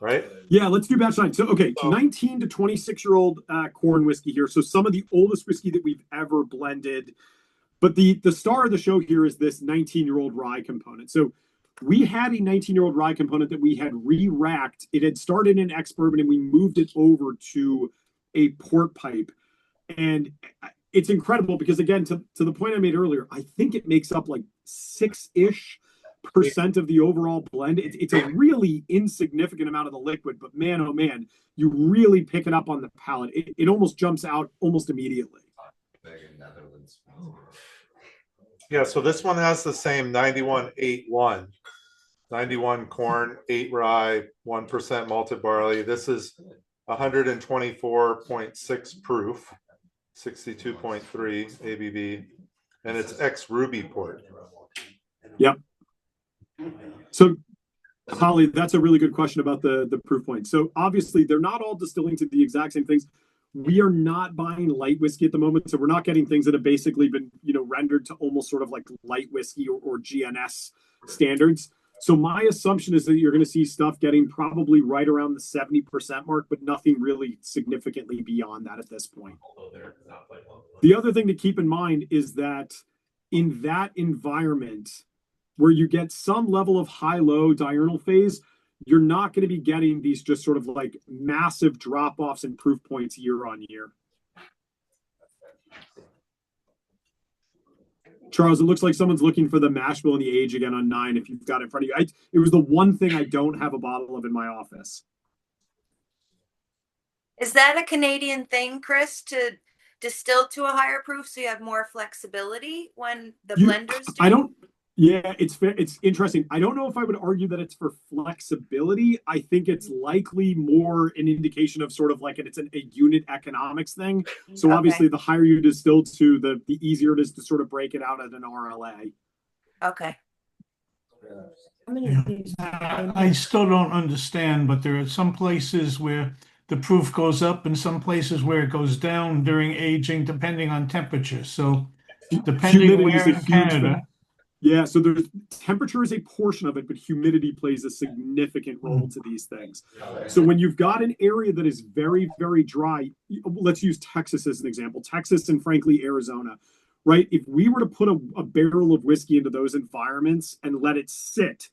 right? Yeah, let's do batch 9. So, okay, 19 to 26-year-old corn whiskey here. So some of the oldest whiskey that we've ever blended. But the star of the show here is this 19-year-old rye component. So we had a 19-year-old rye component that we had re-racked. It had started in ex-bourbon, and we moved it over to a port pipe. And it's incredible because, again, to the point I made earlier, I think it makes up like 6-ish% of the overall blend. It's a really insignificant amount of the liquid, but man, oh man, you really pick it up on the palate. It almost jumps out almost immediately. In Netherlands. Yeah, so this one has the same 91.81. 91 corn, 8 rye, 1% malted barley. This is 124.6 proof, 62.3 ABV, and it's ex Ruby port. Yep. So, Holly, that's a really good question about the proof point. So obviously they're not all distilling to the exact same things. We are not buying light whiskey at the moment, so we're not getting things that have basically been, rendered to almost sort of like light whiskey or GNS standards. So my assumption is that you're going to see stuff getting probably right around the 70% mark, but nothing really significantly beyond that at this point. The other thing to keep in mind is that in that environment where you get some level of high-low diurnal phase, you're not going to be getting these just sort of like massive drop-offs in proof points year on year. Charles, it looks like someone's looking for the mash bill and the age again on 9 if you've got it in front of you. It was the one thing I don't have a bottle of in my office. Is that a Canadian thing, Chris, to distill to a higher proof so you have more flexibility when the blenders do? I don't. Yeah, it's interesting. I don't know if I would argue that it's for flexibility. I think it's likely more an indication of sort of like it's a unit economics thing. So obviously, the higher you distill to, the easier it is to sort of break it out at an RLA. Okay. I still don't understand, but there are some places where the proof goes up and some places where it goes down during aging, depending on temperature. So depending where in Canada. Yeah, so there's temperature is a portion of it, but humidity plays a significant role to these things. So when you've got an area that is very, very dry, let's use Texas as an example, Texas and frankly, Arizona, right? If we were to put a barrel of whiskey into those environments and let it sit,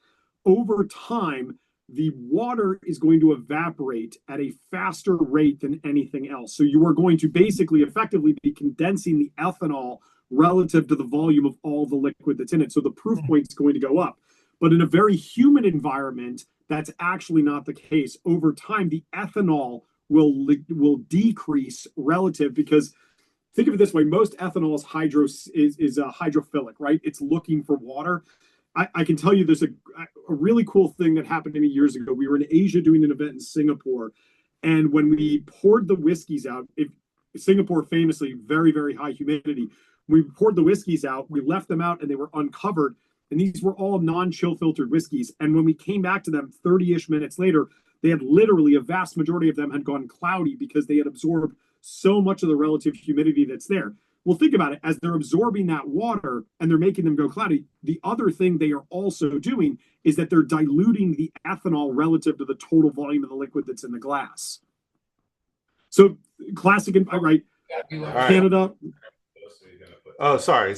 over time, the water is going to evaporate at a faster rate than anything else. So you are going to basically effectively be condensing the ethanol relative to the volume of all the liquid that's in it. So the proof point is going to go up. But in a very humid environment, that's actually not the case. Over time, the ethanol will decrease relative, because think of it this way. Most ethanol is hydrophilic, right? It's looking for water. I can tell you there's a really cool thing that happened to me years ago. We were in Asia doing an event in Singapore. And when we poured the whiskeys out, Singapore famously, very, very high humidity. We poured the whiskeys out, we left them out, and they were uncovered. And these were all non-chill filtered whiskeys. And when we came back to them 30-ish minutes later, they had literally, a vast majority of them had gone cloudy because they had absorbed so much of the relative humidity that's there. Well, think about it. As they're absorbing that water and they're making them go cloudy, the other thing they are also doing is that they're diluting the ethanol relative to the total volume of the liquid that's in the glass. So classic, right? Canada. Oh, sorry.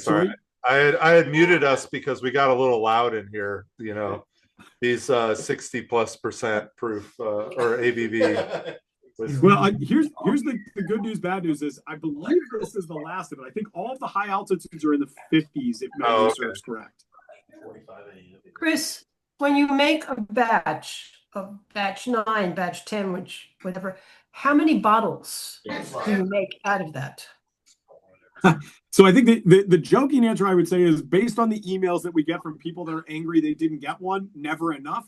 I had muted us because we got a little loud in here. These 60+% proof or ABV. Well, here's the good news. Bad news is I believe this is the last of it. I think all of the high altitudes are in the 50s, if memory serves correct. Chris, when you make a batch of batch 9, batch 10, whatever, how many bottles do you make out of that? So I think the joking answer I would say is, based on the emails that we get from people that are angry they didn't get one, never enough.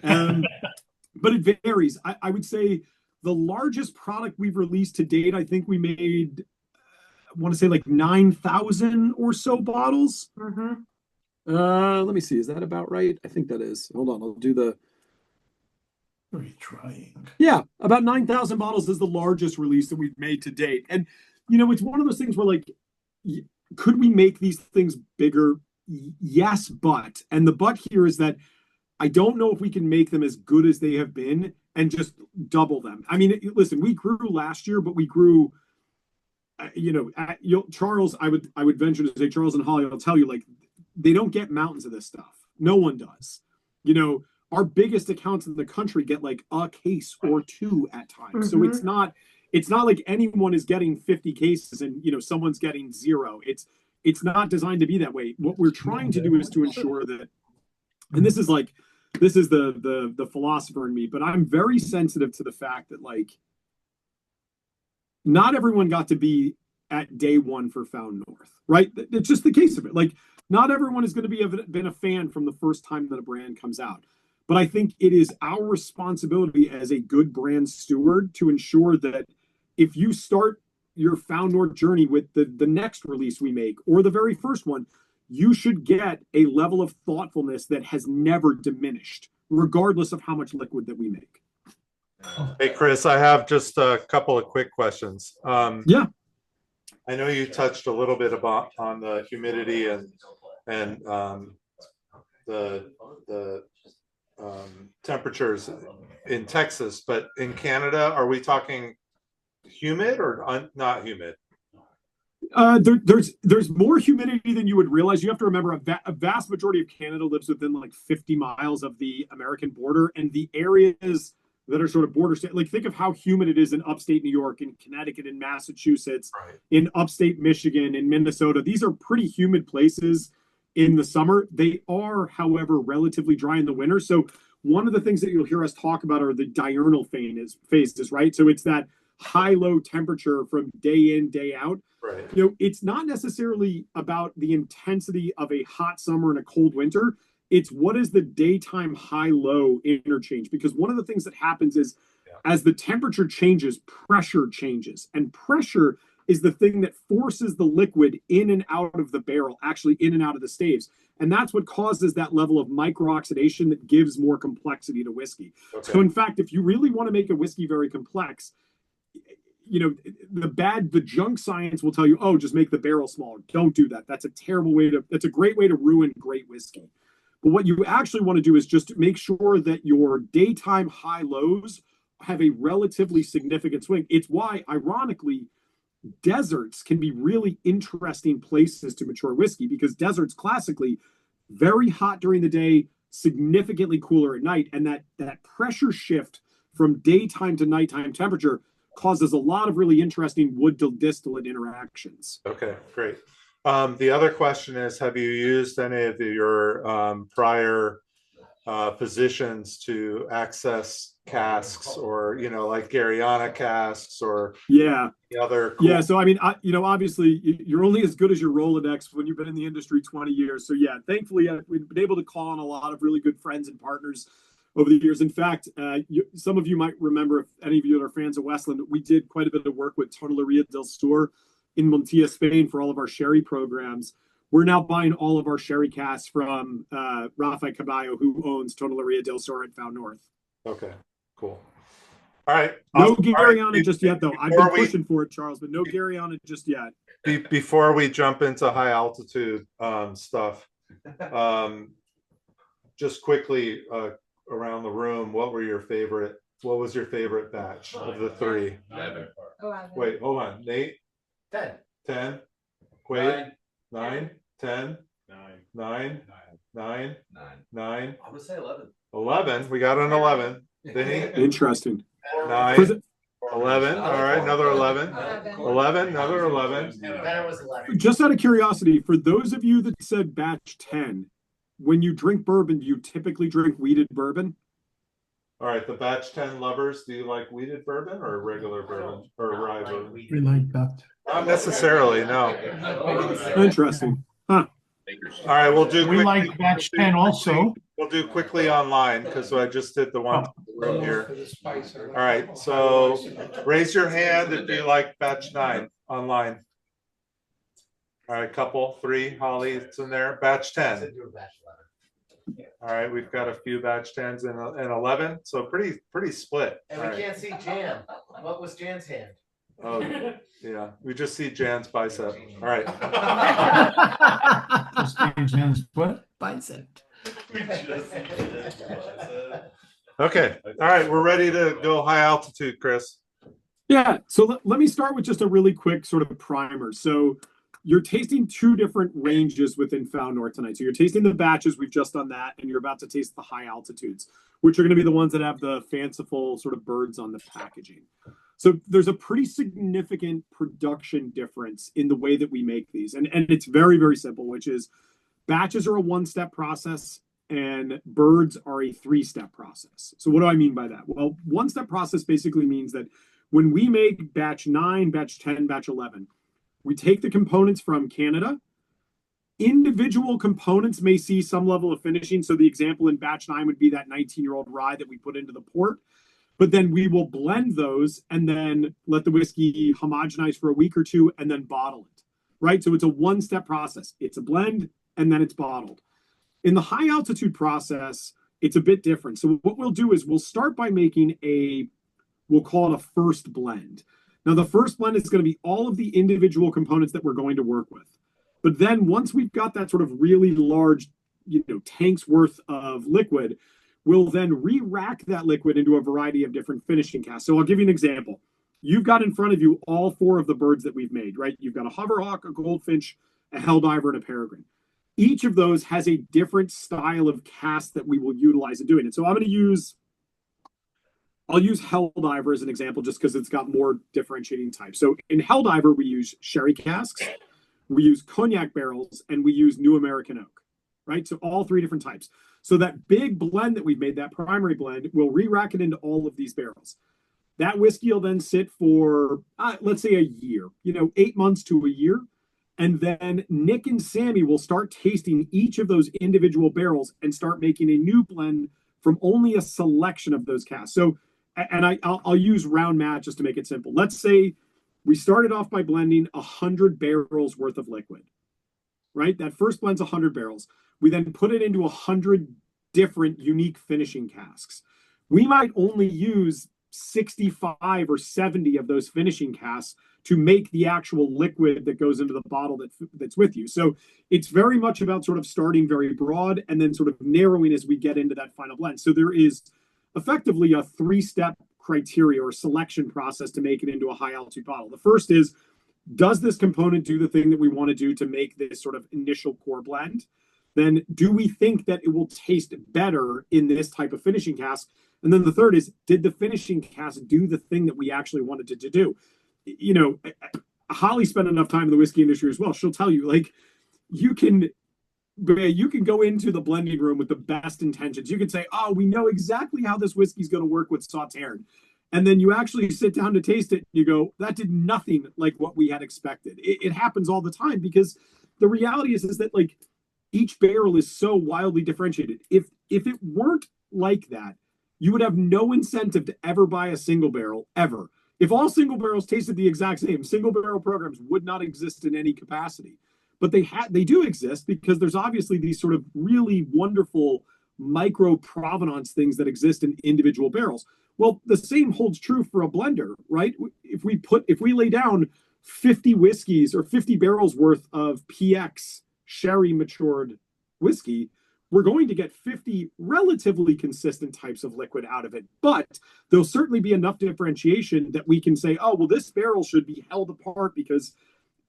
But it varies. I would say the largest product we've released to date, I think we made, I want to say like 9,000 or so bottles. Let me see. Is that about right? I think that is. Hold on. I'll do the. Very trying. Yeah, about 9,000 bottles is the largest release that we've made to date. And, it's one of those things where, like, could we make these things bigger? Yes, but. And the but here is that I don't know if we can make them as good as they have been and just double them. I mean, listen, we grew last year, but we grew, Charles, I would venture to say, Charles and Holly, I'll tell you, like, they don't get mountains of this stuff. No one does. Our biggest accounts in the country get like a case or two at times. So it's not like anyone is getting 50 cases and, someone's getting 0. It's not designed to be that way. What we're trying to do is to ensure that, and this is the philosopher in me, but I'm very sensitive to the fact that, like, not everyone got to be at day one for Found North, right? It's just the case of it. Like, not everyone is going to been a fan from the first time that a brand comes out. But I think it is our responsibility as a good brand steward to ensure that if you start your Found North journey with the next release we make or the very first one, you should get a level of thoughtfulness that has never diminished, regardless of how much liquid that we make. Hey, Chris, I have just a couple of quick questions. Yeah. I know you touched a little bit about on the humidity and the temperatures in Texas, but in Canada, are we talking humid or not humid? There's more humidity than you would realize. You have to remember a vast majority of Canada lives within like 50 miles of the American border, and the areas that are sort of border state, like think of how humid it is in upstate New York, in Connecticut, in Massachusetts, Right. in upstate Michigan, in Minnesota. These are pretty humid places in the summer. They are, however, relatively dry in the winter. So one of the things that you'll hear us talk about are the diurnal phases, right? So it's that high-low temperature from day in, day out. Right. You know, it's not necessarily about the intensity of a hot summer and a cold winter. It's what is the daytime high-low interchange? Because one of the things that happens is as the temperature changes, pressure changes. And pressure is the thing that forces the liquid in and out of the barrel, actually in and out of the staves. And that's what causes that level of micro-oxidation that gives more complexity to whiskey. Okay. So in fact, if you really want to make a whiskey very complex, you know, the junk science will tell you, oh, just make the barrel smaller. Don't do that. That's a great way to ruin great whiskey. But what you actually want to do is just make sure that your daytime high lows have a relatively significant swing. It's why, ironically, deserts can be really interesting places to mature whiskey, because deserts classically very hot during the day, significantly cooler at night. And that pressure shift from daytime to nighttime temperature causes a lot of really interesting wood to distillate interactions. Okay, great. The other question is, have you used any of your prior positions to access casks, or, you know, like Garyana casks, or the other cool... Yeah, so I mean, obviously you're only as good as your Rolodex when you've been in the industry 20 years. So yeah, thankfully we've been able to call on a lot of really good friends and partners over the years. In fact, some of you might remember, if any of you are fans of Westland, we did quite a bit of work with Tonelería del Sur in Montilla, Spain, for all of our sherry programs. We're now buying all of our sherry casks from Rafael Caballo, who owns Tonelería del Sur at Found North. Okay, cool. All right. No Awesome. Garyana just yet, though. I've been pushing for it, Charles, but no Garyana just yet. Before we jump into high altitude stuff, just quickly around the room, what was your favorite batch of the three? 11. Wait, hold on. Nate? 10. 10. Quaid? 9. 10. 9. 9. 9. I would say 11. 11. We got an 11. Vinny? Interesting. 9. 11. All right, another 11. 11, another 11. Just out of curiosity, for those of you that said batch 10, when you drink bourbon, do you typically drink wheated bourbon? All right, the batch 10 lovers, do you like wheated bourbon or regular bourbon or rye bourbon? We like that. Not necessarily, no. Interesting. Huh. All right, we'll do. We like batch 10 also. We'll do quickly online, because I just did the one room here. All right, so raise your hand if you like batch 9 online. All right, couple, 3, Holly, it's in there. Batch 10. All right, we've got a few batch 10s and 11, so pretty split. And we can't see Jan. What was Jan's hand? Oh, yeah, we just see Jan's bicep. All right. What? Bicep. Okay, all right, we're ready to go high altitude, Chris. Yeah, so let me start with just a really quick sort of primer. So you're tasting 2 different ranges within Found North tonight. So you're tasting the batches, we've just done that, and you're about to taste the high altitudes, which are going to be the ones that have the fanciful sort of birds on the packaging. So there's a pretty significant production difference in the way that we make these. And it's very, very simple, which is batches are a 1-step process and birds are a 3-step process. So what do I mean by that? Well, 1-step process basically means that when we make batch 9, batch 10, batch 11, We take the components from Canada. Individual components may see some level of finishing. So the example in batch 9 would be that 19-year-old rye that we put into the port. But then we will blend those and then let the whiskey homogenize for a week or two and then bottle it, right? So it's a one-step process. It's a blend and then it's bottled. In the high altitude process, it's a bit different. So what we'll do is we'll start by making we'll call it a first blend. Now the first blend is going to be all of the individual components that we're going to work with. But then once we've got that sort of really large, tanks worth of liquid, we'll then re-rack that liquid into a variety of different finishing casks. So I'll give you an example. You've got in front of you all 4 of the birds that we've made, right? You've got a hoverhawk, a goldfinch, a helldiver, and a peregrine. Each of those has a different style of cast that we will utilize in doing it. So I'll use helldiver as an example just because it's got more differentiating types. So in helldiver, we use sherry casks, we use cognac barrels, and we use New American oak, right? So all 3 different types. So that big blend that we've made, that primary blend, we'll re-rack it into all of these barrels. That whiskey will then sit for, let's say, a year, 8 months to a year. And then Nick and Sammy will start tasting each of those individual barrels and start making a new blend from only a selection of those casks. So, and I'll use round math just to make it simple. Let's say we started off by blending 100 barrels worth of liquid, right? That first blend's 100 barrels. We then put it into 100 different unique finishing casks. We might only use 65 or 70 of those finishing casks to make the actual liquid that goes into the bottle that's with you. So it's very much about sort of starting very broad and then sort of narrowing as we get into that final blend. So there is effectively a 3-step criteria or selection process to make it into a high altitude bottle. The first is, does this component do the thing that we want to do to make this sort of initial core blend? Then do we think that it will taste better in this type of finishing cask? And then the third is, did the finishing cask do the thing that we actually wanted it to do? Holly spent enough time in the whiskey industry as well. She'll tell you, like, you can go into the blending room with the best intentions. You can say, oh, we know exactly how this whiskey is going to work with Sauternes. And then you actually sit down to taste it and you go, that did nothing like what we had expected. It happens all the time because the reality is that like each barrel is so wildly differentiated. If it weren't like that, you would have no incentive to ever buy a single barrel ever. If all single barrels tasted the exact same, single barrel programs would not exist in any capacity. But they do exist because there's obviously these sort of really wonderful micro provenance things that exist in individual barrels. Well, the same holds true for a blender, right? If we lay down 50 whiskeys or 50 barrels worth of PX sherry matured whiskey, we're going to get 50 relatively consistent types of liquid out of it. But there'll certainly be enough differentiation that we can say, oh, well, this barrel should be held apart because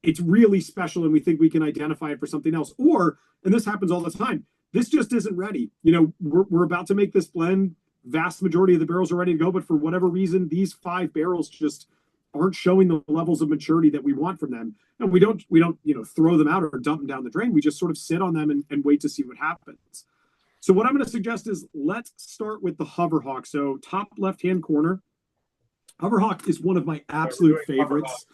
it's really special and we think we can identify it for something else. Or, and this happens all the time, this just isn't ready. We're about to make this blend. Vast majority of the barrels are ready to go, but for whatever reason, these 5 barrels just aren't showing the levels of maturity that we want from them. And we don't throw them out or dump them down the drain. We just sort of sit on them and wait to see what happens. So what I'm going to suggest is let's start with the Hoverhawk. So top left-hand corner, Hoverhawk is one of my absolute favorites.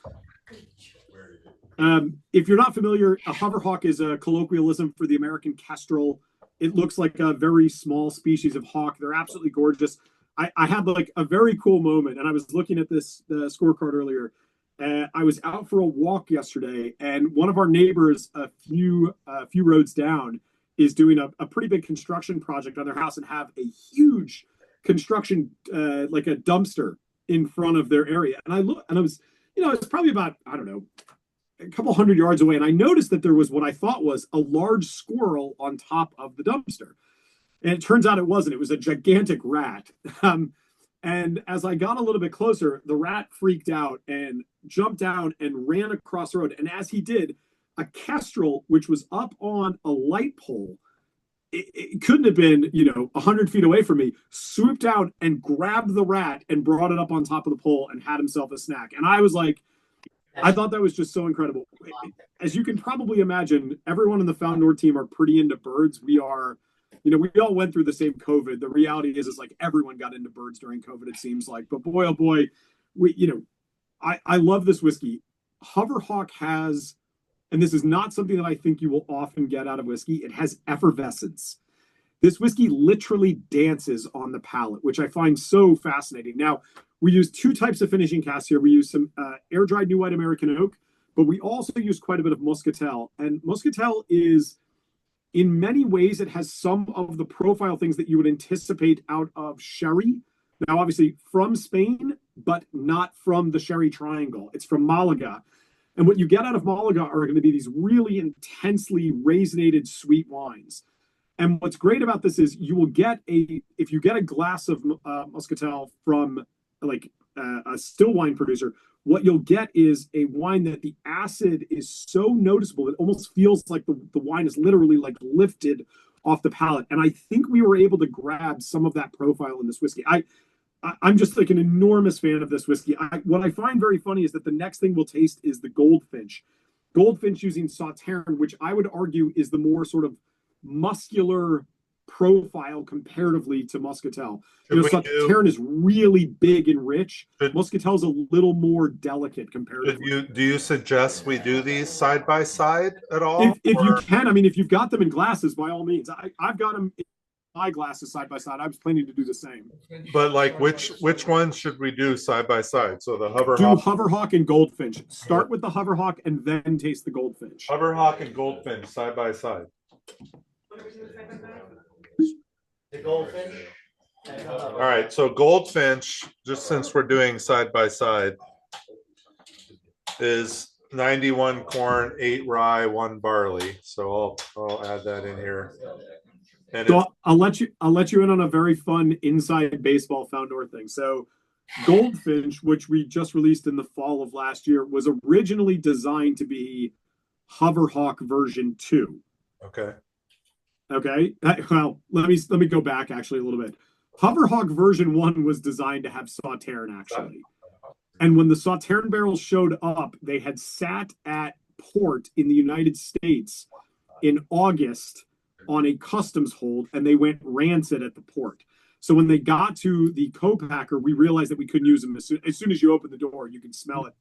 If you're not familiar, a Hoverhawk is a colloquialism for the American kestrel. It looks like a very small species of hawk. They're absolutely gorgeous. I had like a very cool moment, and I was looking at the scorecard earlier. I was out for a walk yesterday, and one of our neighbors, a few roads down, is doing a pretty big construction project on their house and have a huge construction, like a dumpster in front of their area. And I looked, and I was, it's probably about, I don't know, a couple hundred yards away, and I noticed that there was what I thought was a large squirrel on top of the dumpster. And it turns out it wasn't. It was a gigantic rat. And as I got a little bit closer, the rat freaked out and jumped down and ran across the road. And as he did, a kestrel, which was up on a light pole, it couldn't have been, 100 feet away from me, swooped out and grabbed the rat and brought it up on top of the pole and had himself a snack. And I was like, I thought that was just so incredible. As you can probably imagine, everyone in the Found Nord team are pretty into birds. We are, we all went through the same COVID. The reality is like everyone got into birds during COVID, it seems like. But boy, oh boy, I love this whiskey. Hoverhawk has, and this is not something that I think you will often get out of whiskey, it has effervescence. This whiskey literally dances on the palate, which I find so fascinating. Now, we use two types of finishing casks here. We use some air-dried New White American Oak, but we also use quite a bit of Muscatel. And Muscatel is, in many ways, it has some of the profile things that you would anticipate out of sherry. Now, obviously, from Spain, but not from the sherry triangle. It's from Malaga. And what you get out of Malaga are going to be these really intensely raisinated sweet wines. And what's great about this is you will get if you get a glass of Muscatel from like a still wine producer, what you'll get is a wine that the acid is so noticeable, it almost feels like the wine is literally like lifted off the palate. And I think we were able to grab some of that profile in this whiskey. I'm just like an enormous fan of this whiskey. What I find very funny is that the next thing we'll taste is the Goldfinch. Goldfinch using Sauterne, which I would argue is the more sort of muscular profile comparatively to Muscatel. Sauterne is really big and rich. Muscatel is a little more delicate comparatively. Do you suggest we do these side by side at all? If you can, I mean, if you've got them in glasses, by all means. I've got them in my glasses side by side. I was planning to do the same. But like, which ones should we do side by side? So the Hoverhawk. Do Hoverhawk and Goldfinch. Start with the Hoverhawk and then taste the Goldfinch. Hoverhawk and Goldfinch side by side. The Goldfinch. All right, so Goldfinch, just since we're doing side by side, is 91 corn, 8 rye, 1 barley. So I'll add that in here. And so I'll let you in on a very fun inside baseball Foundor thing. So Goldfinch, which we just released in the fall of last year, was originally designed to be Hoverhawk version 2. Okay. Well, let me go back actually a little bit. Hoverhawk version 1 was designed to have Sauterne actually. And when the Sauterne barrels showed up, they had sat at port in the United States in August on a customs hold, and they went rancid at the port. So when they got to the co-packer, we realized that we couldn't use them. As soon as you open the door, you can smell it,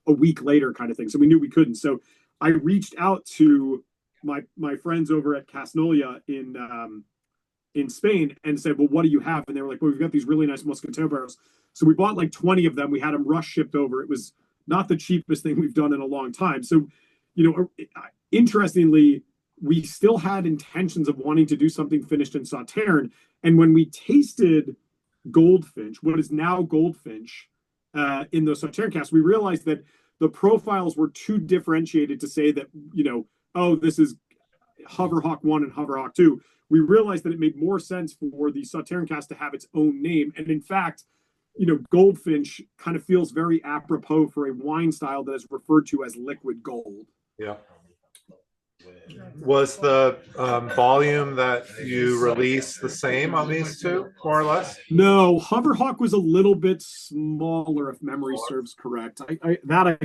a week later kind of thing. So we knew we couldn't. So I reached out to my friends over at Casnolia in Spain and said, well, what do you have? And they were like, well, we've got these really nice Muscatel barrels. So we bought like 20 of them. We had them rush shipped over. It was not the cheapest thing we've done in a long time. So, interestingly, we still had intentions of wanting to do something finished in Sauterne. And when we tasted Goldfinch, what is now Goldfinch, in the Sauterne cast, we realized that the profiles were too differentiated to say that, oh, this is Hoverhawk 1 and Hoverhawk 2. We realized that it made more sense for the Sauterne cast to have its own name. And in fact, Goldfinch kind of feels very apropos for a wine style that is referred to as liquid gold. Yeah. Was the volume that you released the same on these two, more or less? No, Hoverhawk was a little bit smaller, if memory serves correct. I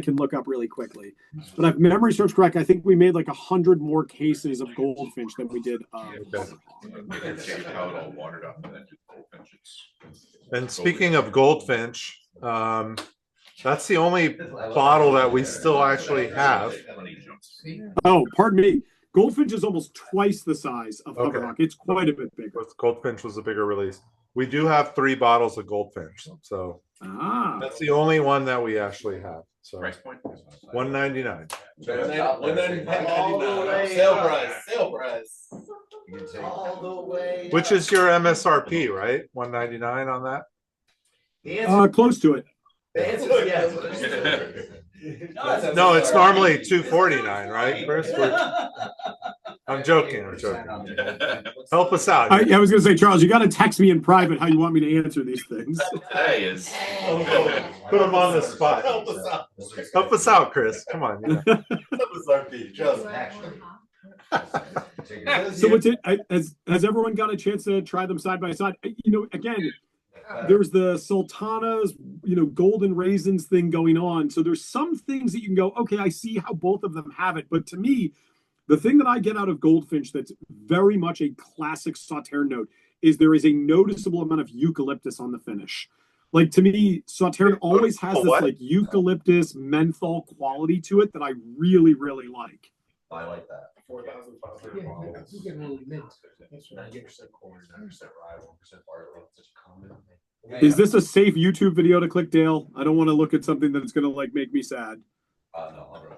can look up really quickly. But if memory serves correct, I think we made like 100 more cases of Goldfinch than we did Hoverhawk. And speaking of Goldfinch, that's the only bottle that we still actually have. Oh, pardon me. Goldfinch is almost twice the size of Hoverhawk. It's quite a bit bigger. Goldfinch was a bigger release. We do have 3 bottles of Goldfinch, so that's the only one that we actually have. So Price point? $199. Sale price. All the way. Which is your MSRP, right? $199 on that? The answer, Close to it. the answer is yes. No, it's normally $249, right, Chris? I'm joking. Help us out. I was going to say, Charles, you got to text me in private how you want me to answer these things. Today is. Put them on the spot. Help us out. Help us out, Chris. Come on. Help us out, Pete. Just So what's it? Has everyone got a chance to try them side by side? Again, there's the sultanas, golden raisins thing going on. So there's some things that you can go, okay, I see how both of them have it. But to me, the thing that I get out of Goldfinch that's very much a classic Sauterne note is there is a noticeable amount of eucalyptus on the finish. Like, to me, Sauternes always has this What? like eucalyptus menthol quality to it that I really, really like. I like that. 4,500 bottles. You get really mint. That's what I 90% get. corn, 9% rye, 1% barley. It's such a common. Is this a safe YouTube video to click, Dale? I don't want to look at something that's going to like make me sad. No, I'll go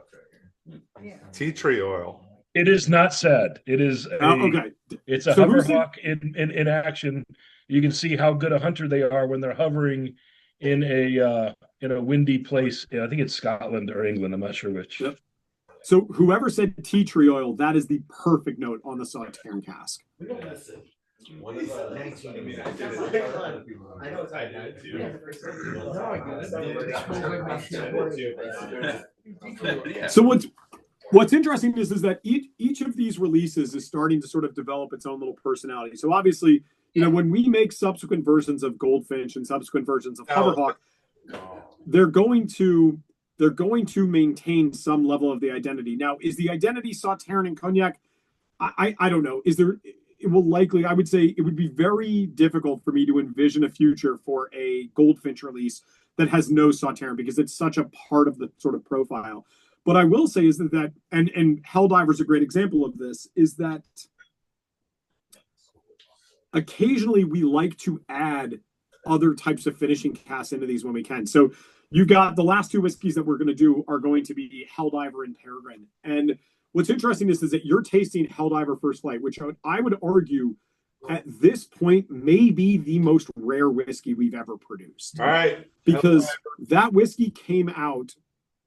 here. Tea tree oil. It is not sad. It is Okay. it's a So hover who's in- hawk in action. You can see how good a hunter they are when they're hovering in a windy place. I think it's Scotland or England. I'm not sure which. Yep. So whoever said tea tree oil, that is the perfect note on the Sauternes cask. We don't listen. What is that? 19. I mean, I did it. I know it's I did it too. No, I get it. Yeah. So what's interesting is that each of these releases is starting to sort of develop its own little personality. So obviously, when we make subsequent versions of Goldfinch and subsequent versions of Hoverhawk, they're going to maintain some level of the identity. Now, is the identity Sauternes and Cognac? I don't know. It will likely, I would say it would be very difficult for me to envision a future for a Goldfinch release that has no Sauternes, because it's such a part of the sort of profile. But I will say is that and Helldiver's a great example of this, is that occasionally we like to add other types of finishing casks into these when we can. So you've got the last two whiskeys that we're going to do are going to be Helldiver and Peregrine. And what's interesting is that you're tasting Helldiver First Flight, which I would argue at this point may be the most rare whiskey we've ever produced. All right. Because that whiskey came out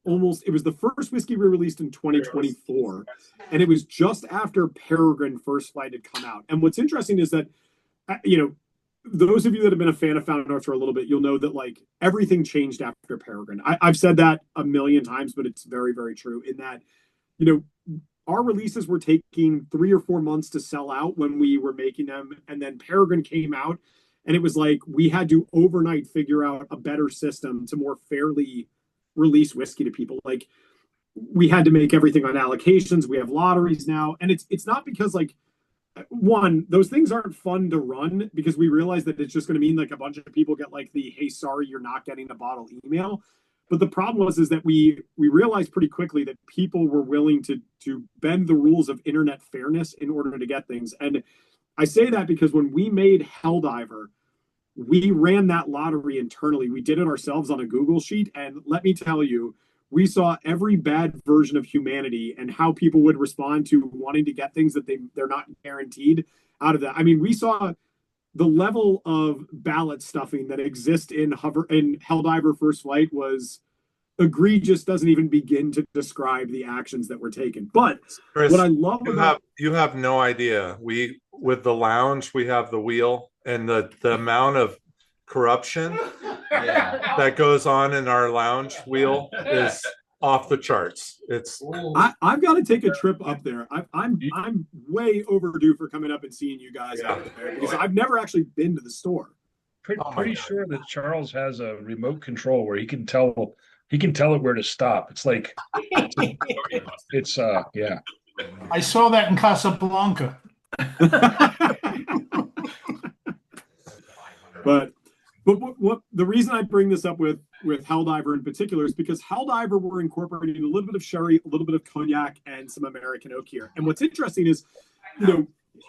it was the first whiskey we released in 2024. And it was just after Peregrine First Flight had come out. And what's interesting is that, those of you that have been a fan of Fountain North for a little bit, you'll know that like everything changed after Peregrine. I've said that a million times, but it's very, very true in that, our releases were taking 3 or 4 months to sell out when we were making them. And then Peregrine came out and it was like, we had to overnight figure out a better system to more fairly release whiskey to people. Like, we had to make everything on allocations. We have lotteries now. And it's not because like, one, those things aren't fun to run, because we realize that it's just going to mean like a bunch of people get like the, hey, sorry, you're not getting the bottle email. But the problem is that we realized pretty quickly that people were willing to bend the rules of internet fairness in order to get things. And I say that because when we made Helldiver, we ran that lottery internally. We did it ourselves on a Google sheet. And let me tell you, we saw every bad version of humanity and how people would respond to wanting to get things that they're not guaranteed out of that. I mean, we saw the level of ballot stuffing that exists in Helldiver First Flight was egregious, doesn't even begin to describe the actions that were taken. But Chris, what I love about you have no idea. With the lounge, we have the wheel, and the amount of corruption that goes on in our lounge wheel is off the charts. It's I've got to take a trip up there. I'm way overdue for coming up and seeing you guys out there, because I've never actually been to the store. Pretty sure that Charles has a remote control where he can tell it where to stop. It's like it's yeah. I saw that in Casablanca. But what the reason I bring this up with Helldiver in particular is because Helldiver, we're incorporating a little bit of sherry, a little bit of cognac, and some American oak here. And what's interesting is,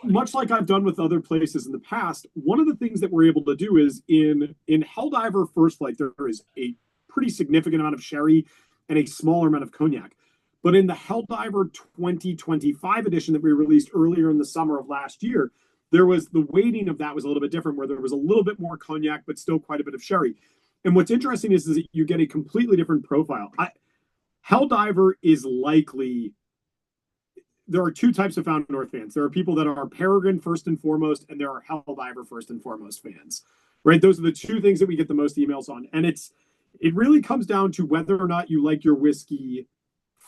much like I've done with other places in the past, one of the things that we're able to do is in Helldiver First Flight, there is a pretty significant amount of sherry and a smaller amount of cognac. But in the Helldiver 2025 edition that we released earlier in the summer of last year, there was the weighting of that was a little bit different, where there was a little bit more cognac, but still quite a bit of sherry. And what's interesting is that you get a completely different profile. Helldiver is likely, there are two types of Fountain North fans. There are people that are Peregrine first and foremost, and there are Helldiver first and foremost fans, right? Those are the two things that we get the most emails on. And it really comes down to whether or not you like your whiskey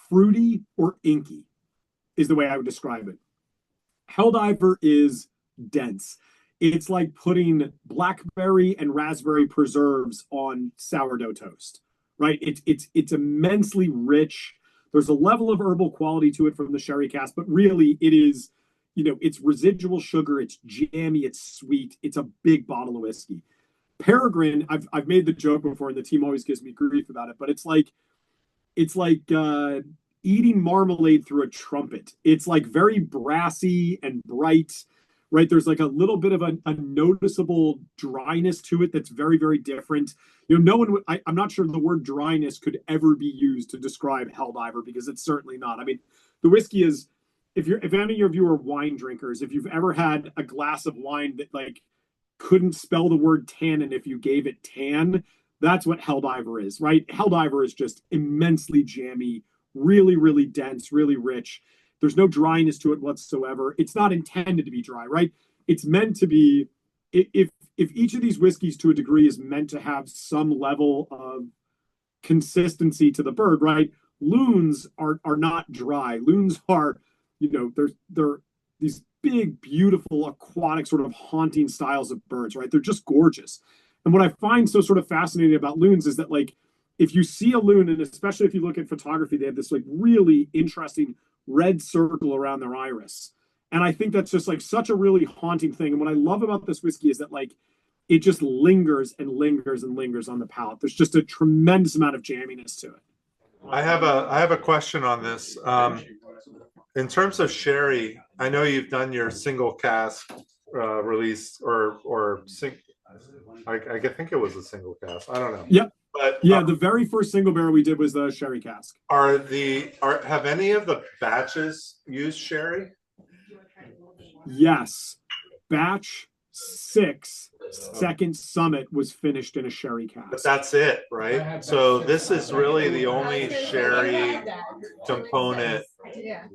fruity or inky, is the way I would describe it. Helldiver is dense. It's like putting blackberry and raspberry preserves on sourdough toast, right? It's immensely rich. There's a level of herbal quality to it from the sherry cask, but really it is, it's residual sugar, it's jammy, it's sweet, it's a big bottle of whiskey. Peregrine, I've made the joke before, and the team always gives me grief about it, but it's like eating marmalade through a trumpet. It's like very brassy and bright, right? There's like a little bit of a noticeable dryness to it that's very, very different. You know, no one would, I'm not sure the word dryness could ever be used to describe Helldiver, because it's certainly not. I mean, the whiskey is, if any of you are wine drinkers, if you've ever had a glass of wine that like couldn't spell the word tannin if you gave it tan, that's what Helldiver is, right? Helldiver is just immensely jammy, really, really dense, really rich. There's no dryness to it whatsoever. It's not intended to be dry, right? It's meant to be, if each of these whiskeys to a degree is meant to have some level of consistency to the bird, right? Loons are not dry. Loons are, you know, they're these big, beautiful, aquatic, sort of haunting styles of birds, right? They're just gorgeous. And what I find so sort of fascinating about loons is that, like, if you see a loon, and especially if you look at photography, they have this like really interesting red circle around their iris. And I think that's just like such a really haunting thing. And what I love about this whiskey is that like it just lingers and lingers and lingers on the palate. There's just a tremendous amount of jamminess to it. I have a question on this. In terms of sherry, I know you've done your single cask release I think it was a single cask. I don't know. Yep. But yeah, the very first single barrel we did was the sherry cask. Have any of the batches used sherry? Yes. Batch 6, Second Summit, was finished in a sherry cask. But that's it, right? So this is really the only sherry component.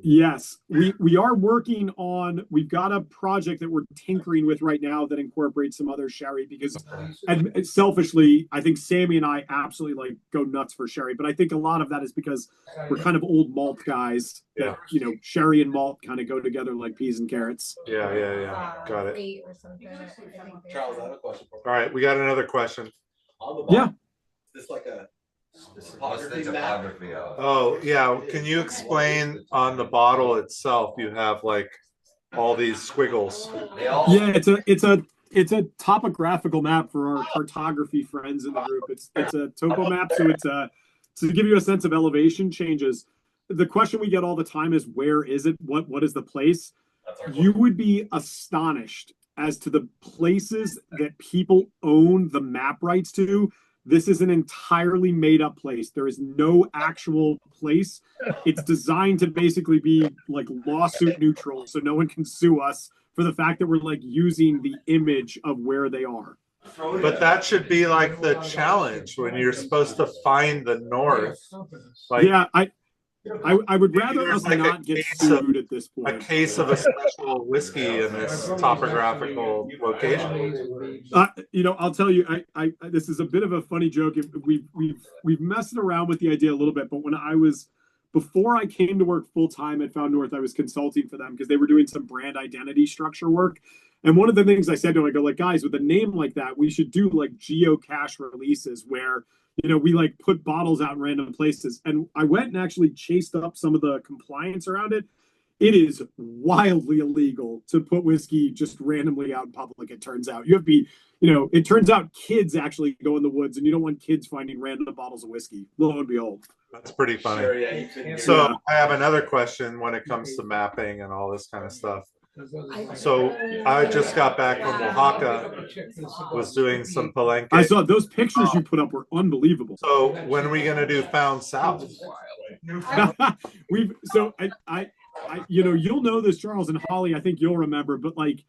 Yes, we are working on, we've got a project that we're tinkering with right now that incorporates some other sherry, because, and selfishly, I think Sammy and I absolutely like go nuts for sherry, but I think a lot of that is because we're kind of old malt guys that, you know, sherry and malt kind of go together like peas and carrots. Yeah. Got it. Charles, I have a question for you. All right, we got another question. On the bottom, Yeah. is this like a What's the topography map? topography of? Oh, yeah. Can you explain on the bottle itself? You have like all these squiggles. Yeah, it's a topographical map for our cartography friends in the group. It's a topo map, so it's to give you a sense of elevation changes. The question we get all the time is, where is it? What is the place? You would be astonished as to the places that people own the map rights to. This is an entirely made up place. There is no actual place. It's designed to basically be like lawsuit neutral, so no one can sue us for the fact that we're like using the image of where they are. But that should be like the challenge when you're supposed to find the north. Like, yeah, I would rather us like not get sued at this a point. case of a special whiskey in this topographical location. You know, I'll tell you, I this is a bit of a funny joke. We've messed around with the idea a little bit, but before I came to work full time at Found North, I was consulting for them because they were doing some brand identity structure work. And one of the things I said to them, I go like, guys, with a name like that, we should do like geocache releases where, you know, we like put bottles out in random places. And I went and actually chased up some of the compliance around it. It is wildly illegal to put whiskey just randomly out in public, it turns out. You have to be, you know, it turns out kids actually go in the woods, and you don't want kids finding random bottles of whiskey. Lo and behold. That's pretty funny. Sure, yeah, you couldn't So Yeah. I have another question when it comes to mapping and all this kind of stuff. So I just got back from Oaxaca, was doing some palenque. I saw those pictures you put up were unbelievable. So when are we going to do Found South? I you know, you'll know this, Charles and Holly, I think you'll remember, but like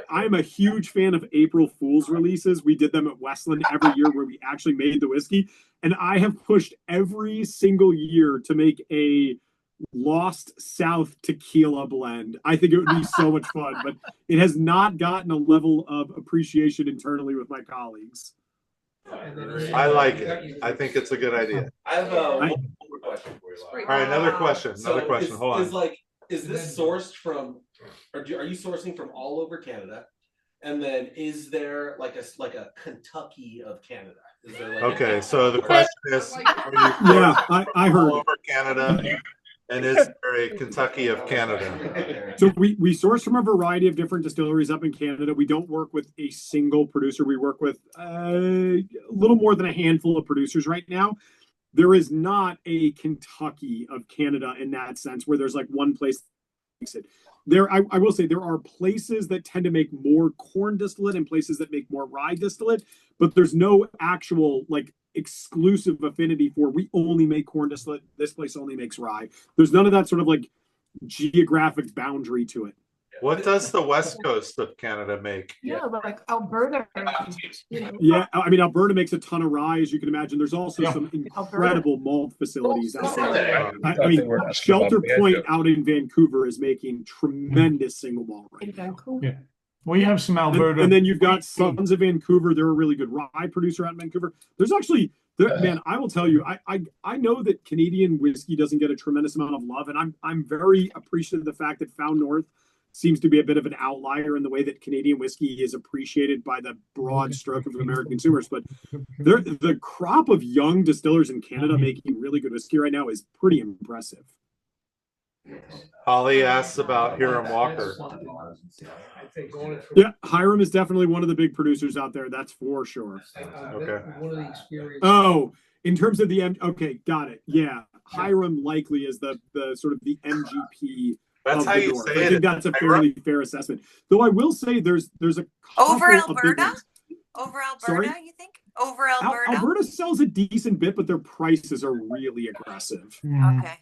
I'm a huge fan of April Fool's releases. We did them at Westland every year where we actually made the whiskey. And I have pushed every single year to make a Lost South tequila blend. I think it would be so much fun, but it has not gotten a level of appreciation internally with my colleagues. I like it. I think it's a good idea. I have one more question for you. All right, another question. Hold on. Is this sourced from, or are you sourcing from all over Canada? And then is there like a Kentucky of Canada? Is there like Okay, so the question is, are you Yeah, I all heard. over Canada? And is there a Kentucky of Canada? So we source from a variety of different distilleries up in Canada. We don't work with a single producer. We work with a little more than a handful of producers right now. There is not a Kentucky of Canada in that sense, where there's like one place that makes it. I will say there are places that tend to make more corn distillate and places that make more rye distillate, but there's no actual like exclusive affinity for we only make corn distillate, this place only makes rye. There's none of that sort of like geographic boundary to it. What does the west coast of Canada make? Yeah, like Alberta. Yeah, I mean Alberta makes a ton of rye, as you can imagine. There's also some incredible malt facilities out there. I mean, Shelter Point out in Vancouver is making tremendous single malt right In Vancouver. Yeah. We have some Alberta. And then you've got Sons of Vancouver. They're a really good rye producer out in Vancouver. There's actually, man, I will tell you, I know that Canadian whiskey doesn't get a tremendous amount of love, and I'm very appreciative of the fact that Found North seems to be a bit of an outlier in the way that Canadian whiskey is appreciated by the broad stroke of American consumers. But the crop of young distillers in Canada making really good whiskey right now is pretty impressive. Holly asks about Hiram Walker. Yeah, Hiram is definitely one of the big producers out there. That's for sure. Okay. One of the experiences. Oh, in terms of the okay, got it. Yeah, Hiram likely is the sort of the MGP. That's how you North. say I it. think that's a fairly fair assessment. Though I will say there's a couple Over of big Alberta? ones. Over Alberta, Sorry? you think? Over Alberta? Alberta sells a decent bit, but their prices are really aggressive. Okay.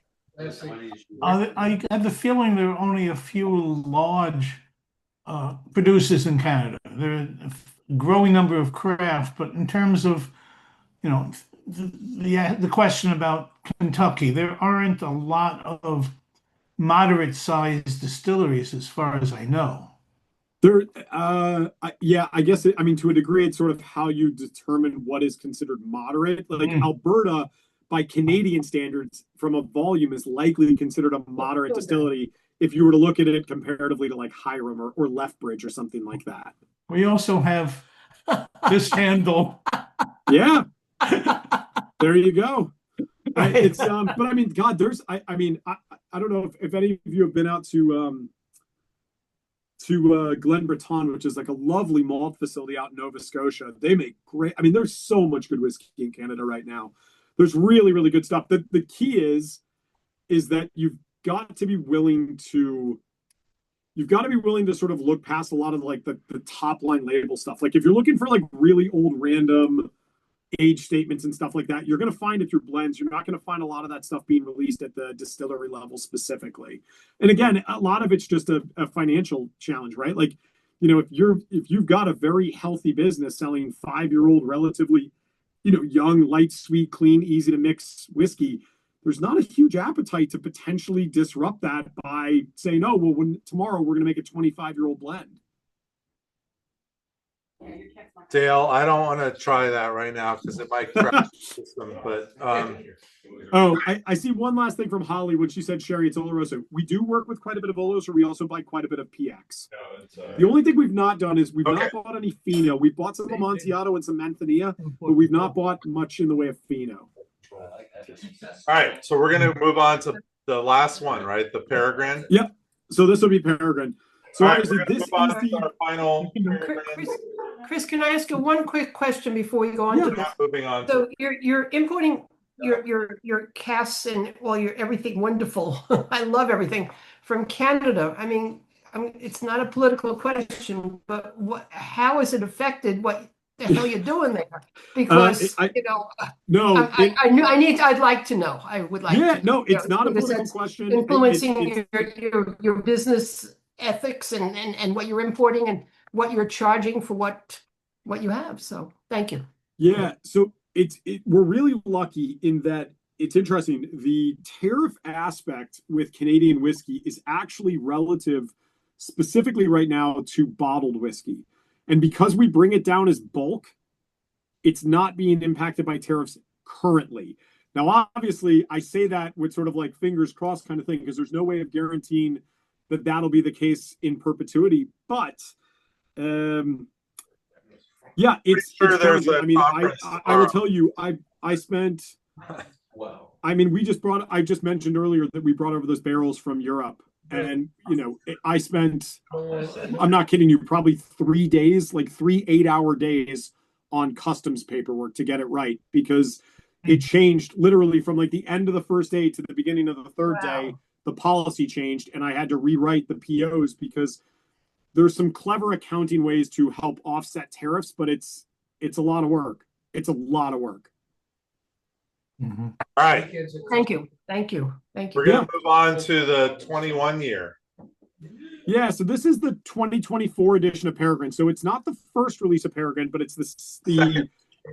I have the feeling there are only a few large producers in Canada. There are a growing number of craft, but in terms of, the question about Kentucky, there aren't a lot of moderate-sized distilleries, as far as I know. There, yeah, I guess I mean, to a degree, it's sort of how you determine what is considered moderate. Like Alberta, by Canadian standards, from a volume, is likely considered a moderate distillery if you were to look at it comparatively to like Hiram or Lethbridge or something like that. We also have this handle. Yeah, there you go. It's but I mean, God, there's I mean, I don't know if any of you have been out to Glen Breton, which is like a lovely malt facility out in Nova Scotia. They make great. I mean, there's so much good whiskey in Canada right now. There's really, really good stuff. The key is that you've got to be willing to sort of look past a lot of like the top line label stuff. Like if you're looking for like really old random age statements and stuff like that, you're going to find it through blends. You're not going to find a lot of that stuff being released at the distillery level specifically. And again, a lot of it's just a financial challenge, right? Like, if you've got a very healthy business selling 5-year-old, relatively, young, light, sweet, clean, easy to mix whiskey, there's not a huge appetite to potentially disrupt that by saying, oh, well, tomorrow we're going to make a 25-year-old blend. Dale, I don't want to try that right now because it might crash the system. But I see one last thing from Holly when she said sherry, it's Oloroso. We do work with quite a bit of Oloroso. We also buy quite a bit of PX. The only thing we've not done is we've not bought any Fino. We've bought some Amontillado and some Manzanilla, but we've not bought much in the way of Fino. All right, so we're going to move on to the last one, right? The Peregrine. Yep. So this will be Peregrine. So all right, obviously this is our final. Chris, can I ask you one quick question before we go on to this? Moving on. So you're importing your casks and your everything wonderful. I love everything from Canada. I mean, it's not a political question, but how is it affected? What the hell you're doing there? Because no, I'd like to know. I would like. Yeah, to, no, it's not a political question. Influencing your business ethics and what you're importing and what you're charging for what you have. So thank you. Yeah, so we're really lucky in that it's interesting. The tariff aspect with Canadian whiskey is actually relative specifically right now to bottled whiskey. And because we bring it down as bulk, it's not being impacted by tariffs currently. Now, obviously, I say that with sort of like fingers crossed kind of thing, because there's no way of guaranteeing that that'll be the case in perpetuity. But yeah, it's sure there's I mean, I will tell you, I spent I mean, I just mentioned earlier that we brought over those barrels from Europe. And, I spent, I'm not kidding you, probably 3 days, like 3 8-hour days on customs paperwork to get it right, because it changed literally from like the end of the first day to the beginning of the third day. The policy changed and I had to rewrite the POs because there's some clever accounting ways to help offset tariffs, but it's a lot of work. It's a lot of work. Mm-hmm. All right. Thank you. Thank you. Thank We're you. going to move on to the 21 year. Yeah, so this is the 2024 edition of Peregrine. So it's not the first release of Peregrine, but it's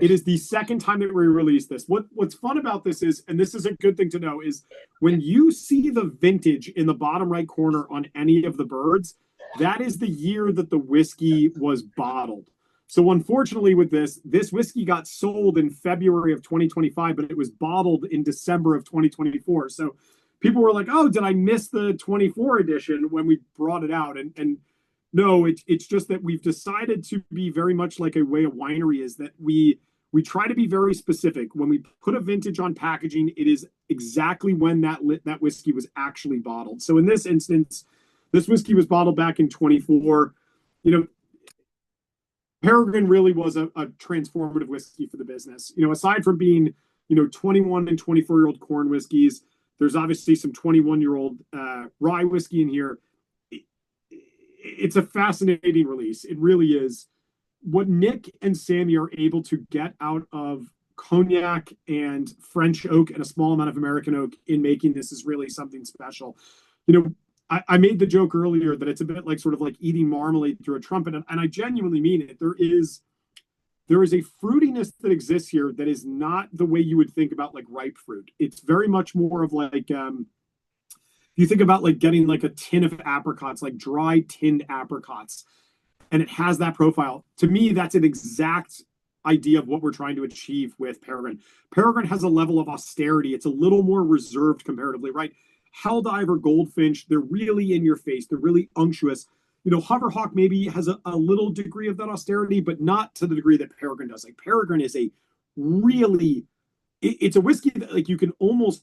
it is the second time that we released this. What's fun about this is, and this is a good thing to know, is when you see the vintage in the bottom right corner on any of the birds, that is the year that the whiskey was bottled. So unfortunately with this whiskey got sold in February of 2025, but it was bottled in December of 2024. So people were like, oh, did I miss the 24 edition when we brought it out? And no, it's just that we've decided to be very much like a way a winery is, that we try to be very specific. When we put a vintage on packaging, it is exactly when that whiskey was actually bottled. So in this instance, this whiskey was bottled back in 24. Peregrine really was a transformative whiskey for the business. Aside from being, 21 and 24-year-old corn whiskeys, there's obviously some 21-year-old rye whiskey in here. It's a fascinating release. It really is. What Nick and Sammy are able to get out of cognac and French oak and a small amount of American oak in making this is really something special. I made the joke earlier that it's a bit like sort of like eating marmalade through a trumpet, and I genuinely mean it. There is a fruitiness that exists here that is not the way you would think about like ripe fruit. It's very much more of like you think about like getting like a tin of apricots, like dry tinned apricots, and it has that profile. To me, that's an exact idea of what we're trying to achieve with Peregrine. Peregrine has a level of austerity. It's a little more reserved comparatively, right? Helldiver, Goldfinch, they're really in your face. They're really unctuous. Hoverhawk maybe has a little degree of that austerity, but not to the degree that Peregrine does. Like Peregrine is it's a whiskey that like you can almost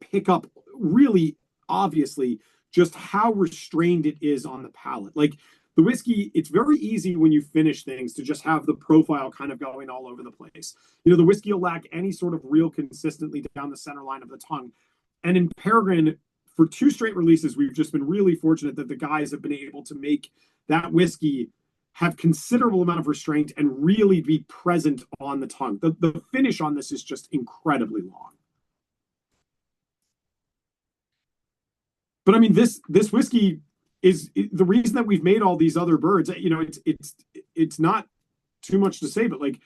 pick up really obviously just how restrained it is on the palate. Like the whiskey, it's very easy when you finish things to just have the profile kind of going all over the place. The whiskey will lack any sort of real consistently down the center line of the tongue. And in Peregrine, for 2 straight releases, we've just been really fortunate that the guys have been able to make that whiskey have considerable amount of restraint and really be present on the tongue. The finish on this is just incredibly long. But I mean, this whiskey is the reason that we've made all these other birds. It's not too much to say, but like,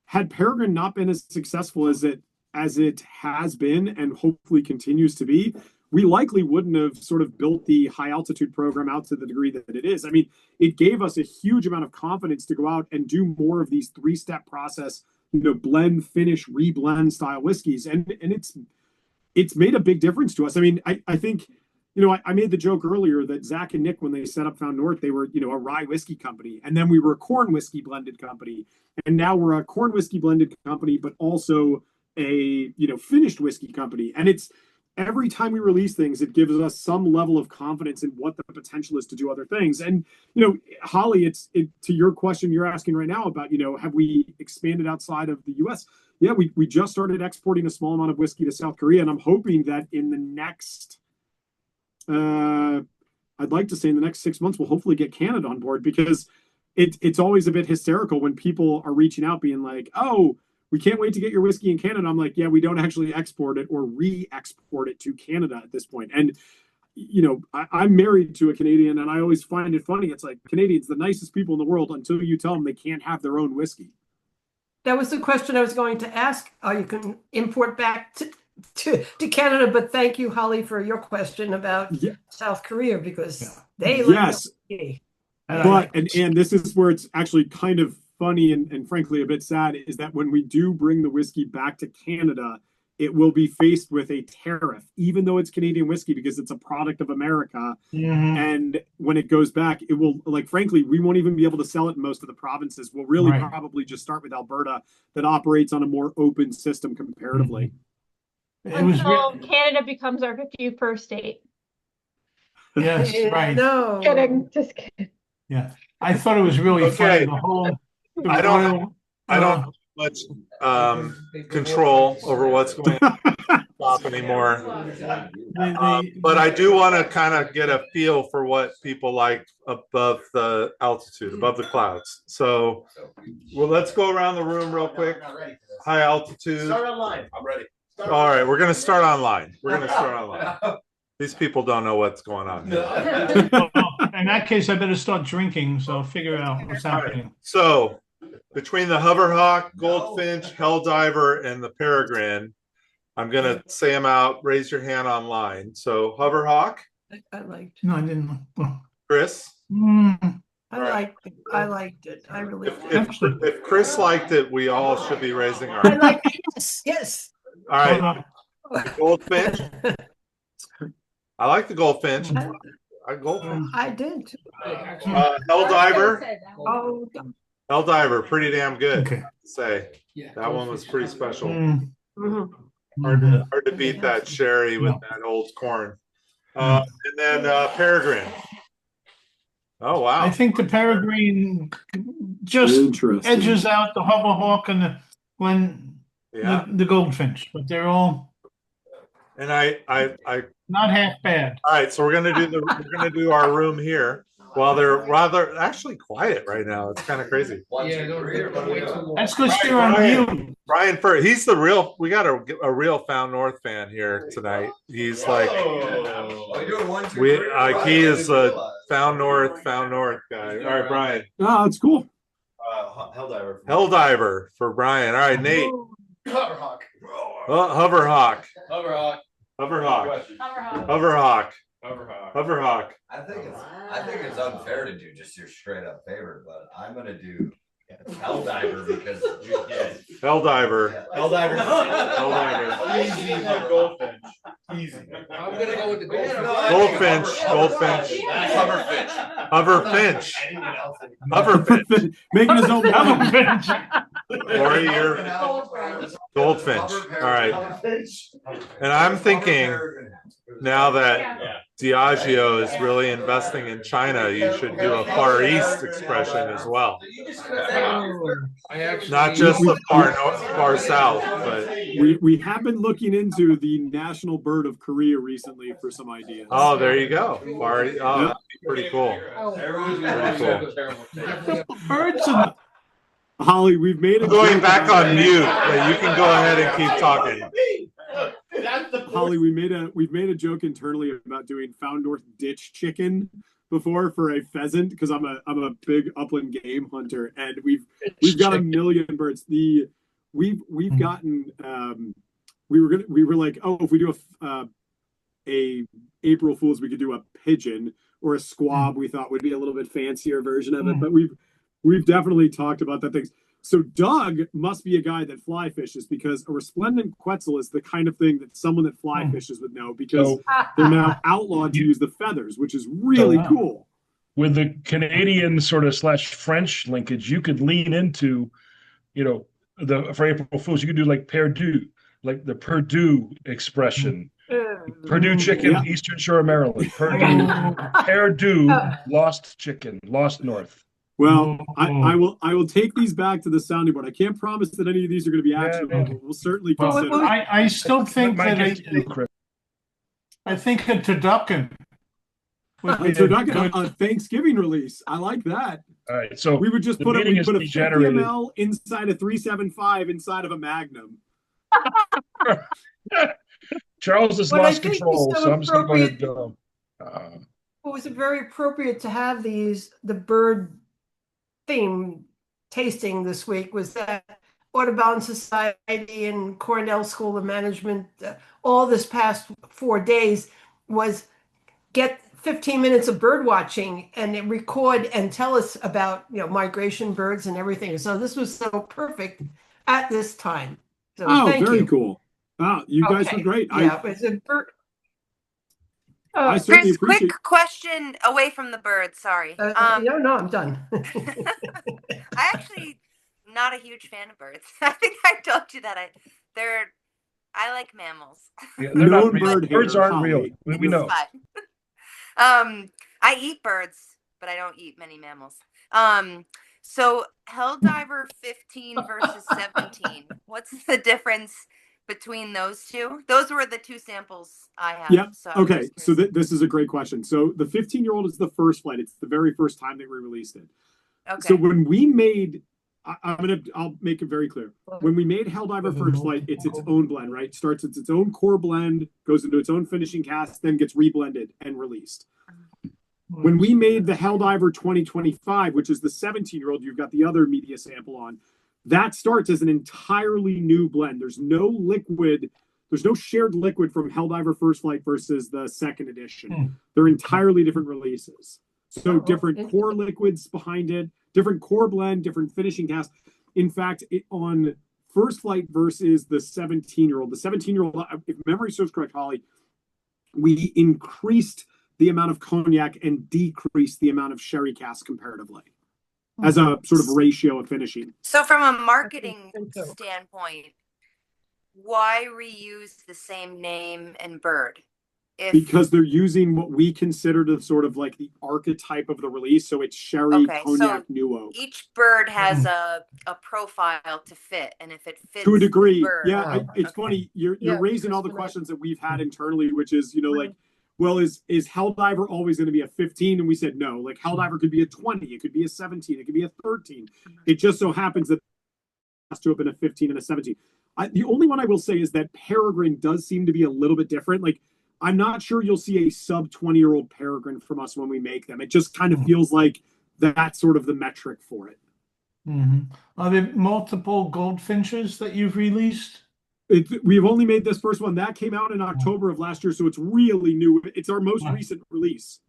had Peregrine not been as successful as it has been and hopefully continues to be, we likely wouldn't have sort of built the high altitude program out to the degree that it is. I mean, it gave us a huge amount of confidence to go out and do more of these 3-step process, blend, finish, reblend style whiskeys. And it's made a big difference to us. I mean, I think, I made the joke earlier that Zach and Nick, when they set up Found North, they were, a rye whiskey company. And then we were a corn whiskey blended company. And now we're a corn whiskey blended company, but also a finished whiskey company. And it's every time we release things, it gives us some level of confidence in what the potential is to do other things. And Holly, to your question you're asking right now about have we expanded outside of the US? Yeah, we just started exporting a small amount of whiskey to South Korea, and I'm hoping that in the next I'd like to say in the next 6 months we'll hopefully get Canada on board, because it's always a bit hysterical when people are reaching out being like, oh, we can't wait to get your whiskey in Canada. I'm like, yeah, we don't actually export it or re-export it to Canada at this point. And, I'm married to a Canadian, and I always find it funny. It's like, Canadians, the nicest people in the world, until you tell them they can't have their own whiskey. That was the question I was going to ask. You can import back to Canada, but thank you, Holly, for your question about South Korea, because they like whiskey. But and this is where it's actually kind of funny and frankly a bit sad, is that when we do bring the whiskey back to Canada, it will be faced with a tariff, even though it's Canadian whiskey, because it's a product of America. Mm-hmm. And when it goes back, it will, like, frankly, we won't even be able to sell it in most of the provinces. We'll really probably just start with Alberta, that operates on a more open system comparatively. It was, Until Canada becomes our 51st state. yes, right. No. Kidding, just kidding. Yeah. I thought it was really funny, Okay. the whole. the I don't- royal, I don't have much control over what's going on anymore. But I do want to kind of get a feel for what people like above the altitude, above the clouds. So, well, let's go around the room real quick. High altitude. Start online. I'm ready. All right, we're going to start online. These people don't know what's going on here. In that case, I better start drinking, so I'll figure out what's happening. So, between the Hoverhawk, Goldfinch, Helldiver, and the Peregrine, I'm going to say them out. Raise your hand online. So, Hoverhawk, I liked. No, I didn't. Well, Chris. I liked it. I really did. If Chris liked it, we all should be raising our I hand. like it. Yes. All right, Goldfinch. I like the Goldfinch. Goldfinch. I did. Too. Helldiver. Oh, Helldiver, pretty damn good. Okay. Say that one was pretty special. mhm. Hard to beat that sherry with that old corn. And then Peregrine. Oh wow! I think the Peregrine just Interesting. edges out the Hoverhawk and Yeah, the Goldfinch, but they're all and I. not half bad. All right, so we're gonna do our room here. While they're rather actually quiet right now, it's kind of crazy. Yeah, don't way too long. That's because you're on mute. Brian Fur, he's the real. We got a real Found North fan here tonight. He's like, he is a Found North guy. All right, Brian. Oh, that's cool. Helldiver for Brian. All right, Nate. Hoverhawk. Hoverhawk. Hoverhawk. Hoverhawk. Hoverhawk. Hoverhawk. Hoverhawk. Hoverhawk. I think it's unfair to do just your straight up favorite, but I'm gonna do Helldiver because Helldiver. Helldiver. Helldiver. Easy for Goldfinch. Easy. I'm gonna go with the Goldfinch. Goldfinch. Hoverfinch. Hoverfinch. Hoverfinch. Making his own Hoverfinch. Lori, you're Goldfinch. All right. And I'm thinking now that Diageo is really investing in China, you should do a Far East expression as well. Not just the far south, but we have been looking into the national bird of Korea recently for some ideas. oh, there you go. That'd be pretty cool. Birds and Holly, we've made a Going joke back about- on mute, but you can go ahead and keep talking. Holly, we've made a joke internally about doing Found North ditch chicken before for a pheasant because I'm a big upland game hunter, and we've got a million birds. We've gotten we were like, oh, if we do a April Fool's, we could do a pigeon or a squab. We thought would be a little bit fancier version of it, but we've definitely talked about that things. So Doug must be a guy that fly fishes because a resplendent quetzal is the kind of thing that someone that fly fishes would know because they're now outlawed to use the feathers, which is really cool. With the Canadian sort of / French linkage, you could lean into, for April Fools, you could do like perdu, like the Purdue expression. Purdue chicken, Eastern Shore of Maryland. Purdue, lost chicken, lost north. Well, I will take these back to the sounding board. I can't promise that any of these are going to be actionable, but we'll certainly consider. I still think Might that get you, Chris. I think a turducken. A Thanksgiving release. I like that. All right, so we would just the put a meeting is 50 degenerated. ml inside a 375 inside of a Magnum. Charles has But I lost think it's control, so so I'm just going to appropriate. go. It was very appropriate to have the bird theme tasting this week was that Audubon Society and Cornell School of Management, all this past 4 days was get 15 minutes of bird watching and then record and tell us about, migration birds and everything. So this was so perfect at this time. So thank very you. cool. You guys were great. Yeah, it's a bird. I certainly Chris, appreciate. quick question away from the birds. Sorry. No, I'm done. I actually not a huge fan of birds. I think I told you that they're I like mammals. Yeah, they're Known not real. bird Birds hater, aren't real. Holly. We know. I eat birds, but I don't eat many mammals. So Helldiver 15 versus 17. What's the difference between those two? Those were the two samples I have. Yeah. So I was Okay. just So curious. this is a great question. So the 15-year-old is the first flight. It's the very first time that we released it. Okay. So when we made, I'll make it very clear. When we made Helldiver First Flight, it's its own blend, right? Starts its own core blend, goes into its own finishing cast, then gets reblended and released. When we made the Helldiver 2025, which is the 17-year-old, you've got the other media sample on, that starts as an entirely new blend. There's no liquid, there's no shared liquid from Helldiver First Flight versus the second edition. They're entirely different releases. So different core liquids behind it, different core blend, different finishing cast. In fact, on First Flight versus the 17-year-old, the 17-year-old, if memory serves correct, Holly, we increased the amount of cognac and decreased the amount of sherry cask comparatively as a sort of ratio of finishing. So from a marketing standpoint, why reuse the same name and bird? Because they're using what we consider to sort of like the archetype of the release. So it's sherry, cognac, new oak. Each bird has a profile to fit, and if it fits to a degree, the bird, yeah. It's funny. You're raising all the questions that we've had internally, which is, like, well, is Helldiver always going to be a 15? And we said no. Like Helldiver could be a 20, it could be a 17, it could be a 13. It just so happens that it has to have been a 15 and a 17. The only one I will say is that Peregrine does seem to be a little bit different. Like, I'm not sure you'll see a sub 20-year-old Peregrine from us when we make them. It just kind of feels like that's sort of the metric for it. Are there multiple Goldfinches that you've released? We've only made this first one. That came out in October of last year, so it's really new. It's our most recent release.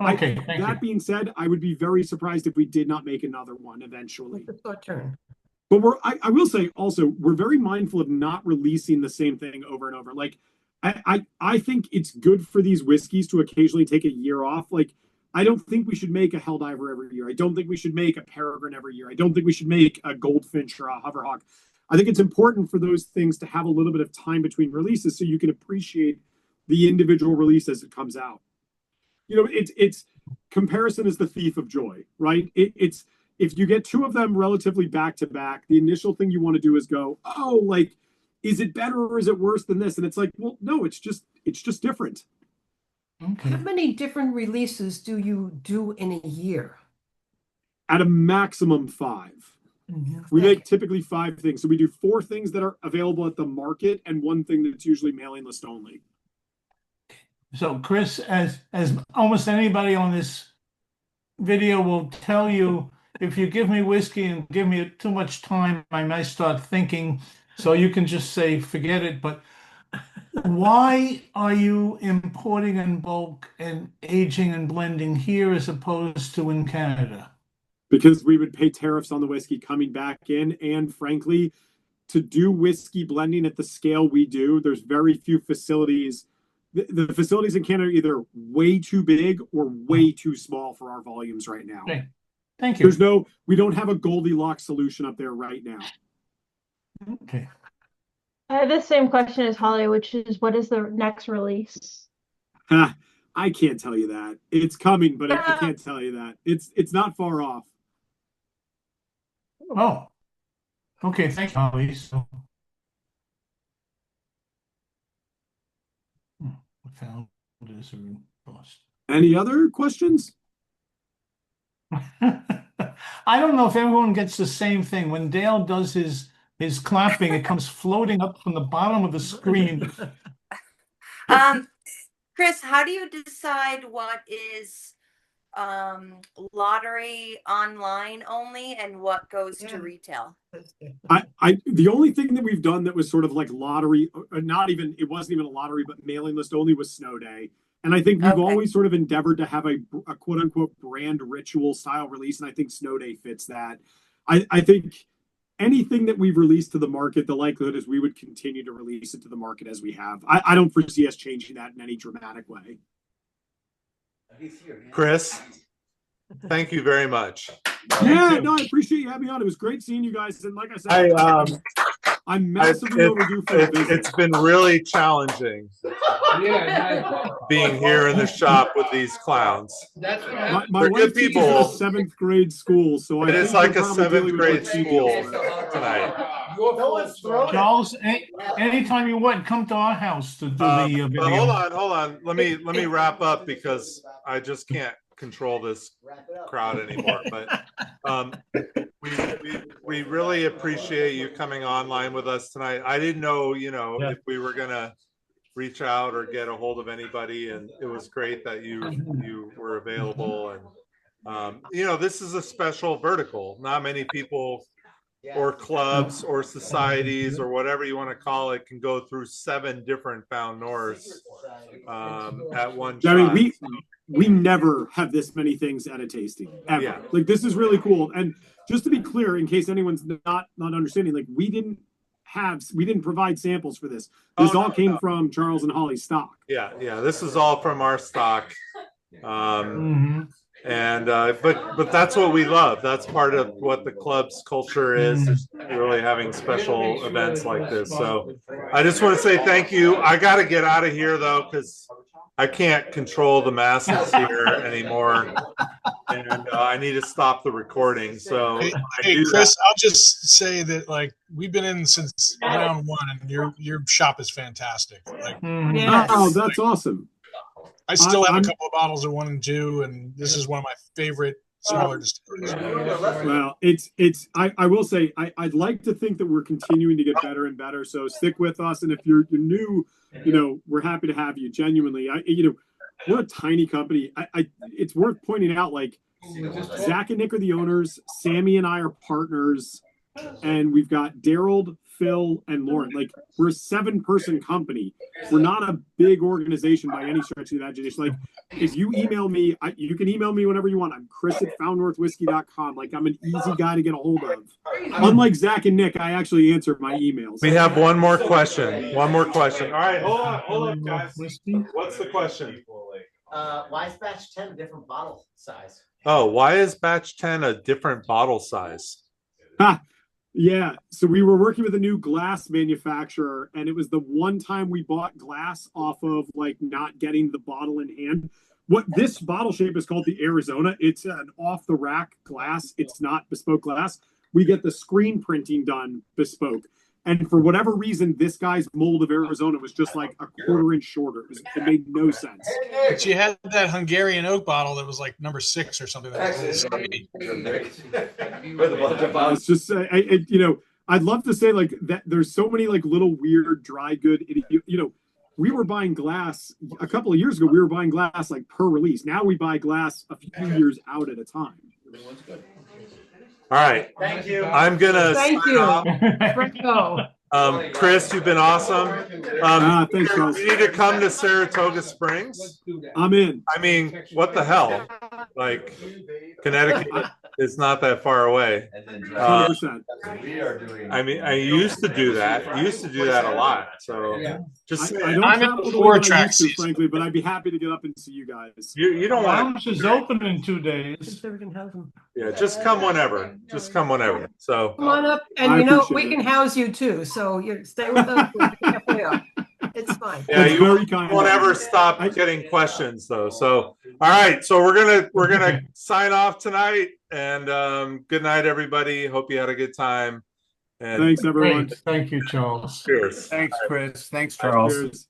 Okay, that being said, I would be very surprised if we did not make another one eventually. It's our turn. But I will say also, we're very mindful of not releasing the same thing over and over. Like, I think it's good for these whiskeys to occasionally take a year off. Like, I don't think we should make a Helldiver every year. I don't think we should make a Peregrine every year. I don't think we should make a Goldfinch or a Hoverhawk. I think it's important for those things to have a little bit of time between releases so you can appreciate the individual release as it comes out. It's comparison is the thief of joy, right? It's if you get two of them relatively back to back, the initial thing you want to do is go, oh, like, is it better or is it worse than this? And it's like, well, no, it's just different. How many different releases do you do in a year? At a maximum 5. We make typically 5 things. So we do 4 things that are available at the market and 1 thing that's usually mailing list only. So Chris, as almost anybody on this video will tell you, if you give me whiskey and give me too much time, I might start thinking. So you can just say, forget it. But why are you importing in bulk and aging and blending here as opposed to in Canada? Because we would pay tariffs on the whiskey coming back in. And frankly, to do whiskey blending at the scale we do, there's very few facilities. The facilities in Canada are either way too big or way too small for our volumes right now. Okay. Thank you. We don't have a Goldilocks solution up there right now. Okay. I have the same question as Holly, which is, what is the next release? I can't tell you that. It's coming, but I can't tell you that. It's not far off. Oh, okay. Thank you, Holly. So, I found this post. Any other questions? I don't know if everyone gets the same thing. When Dale does his clapping, it comes floating up from the bottom of the screen. Chris, how do you decide what is lottery online only and what goes to retail? The only thing that we've done that was sort of like lottery, it wasn't even a lottery, but mailing list only, was Snow Day. And I think we've always sort of endeavored to have a quote unquote brand ritual style release. And I think Snow Day fits that. I think anything that we've released to the market, the likelihood is we would continue to release it to the market as we have. I don't foresee us changing that in any dramatic way. Chris, thank you very much. Yeah, no, I appreciate you having me on. It was great seeing you guys. And like I said, I'm massively overdue for a visit. It's been really challenging being here in the shop with these clowns. That's what My, happened. my They're wife good teaches people. at a 7th grade school, so I It think is like we're a probably 7th dealing with grade what she school deals with. tonight. Charles, anytime you want, come to our house to do the But video. hold on. Let me wrap up because I just can't control this crowd anymore. But we really appreciate you coming online with us tonight. I didn't know, if we were gonna reach out or get a hold of anybody, and it was great that you were available. And this is a special vertical. Not many people or clubs or societies or whatever you want to call it can go through 7 different Found Norths at one shot. I mean, we never have this many things at a tasting ever. Yeah. Like, this is really cool. And just to be clear, in case anyone's not understanding, like, we didn't provide samples for this. This all came from Charles and Holly's stock. Yeah, this is all from our stock. And but that's what we love. That's part of what the club's culture is really having special events like this. So I just want to say thank you. I got to get out of here though, because I can't control the masses here anymore, and I need to stop the recording. So hey Chris, I'll just say that, like, we've been in since round 1, and your shop is fantastic. Like, Oh, that's awesome. I still have a couple of bottles of 1 and 2, and this is one of my favorite smaller distilleries. Well, I will say, I'd like to think that we're continuing to get better and better. So stick with us. And if you're new, we're happy to have you. Genuinely, we're a tiny company. It's worth pointing out, like, Zach and Nick are the owners. Sammy and I are partners. And we've got Daryl, Phil, and Lauren. Like, we're a 7-person company. We're not a big organization by any stretch of the imagination. Like, if you email me, you can email me whenever you want. I'm Chris at foundnorthwhiskey.com. Like, I'm an easy guy to get a hold of. Unlike Zach and Nick, I actually answer my emails. we have one more question. All right, hold on, guys. What's the question? Why is batch 10 a different bottle size? Oh, why is batch 10 a different bottle size? Yeah, so we were working with a new glass manufacturer, and it was the one time we bought glass off of, like, not getting the bottle in hand. What this bottle shape is called the Arizona. It's an off-the-rack glass. It's not bespoke glass. We get the screen printing done bespoke. And for whatever reason, this guy's mold of Arizona was just like a quarter-inch shorter. It made no sense. But you had that Hungarian oak bottle that was like number 6 or something. It's just, I'd love to say, like, that there's so many, like, little weird dry good. We were buying glass a couple of years ago. We were buying glass like per release. Now we buy glass a few years out at a time. All right. Thank you. I'm gonna Thank sign you. off. Chris, you've been awesome. Thanks, Charles. You need to come to Saratoga Springs. I'm in. I mean, what the hell? Like, Connecticut is not that far away. 100%. I mean, I used to do that. I used to do that a lot. So just I don't I'm in travel the the way that I track used to, season. frankly, but I'd be happy to get up and see you guys. you don't want. Lounge is open in 2 days. Yeah, just come whenever. Just come whenever. So Come on up, and I we appreciate can it. house you too. So you stay with us. We'll be halfway up. It's fine. yeah, That's you very kind. won't ever stop getting questions though. So all right, so we're gonna sign off tonight, and good night, everybody. Hope you had a good time. And Thanks, everyone. Great. Thank you, Charles. cheers. Thanks, Chris. Thanks, Charles. Cheers.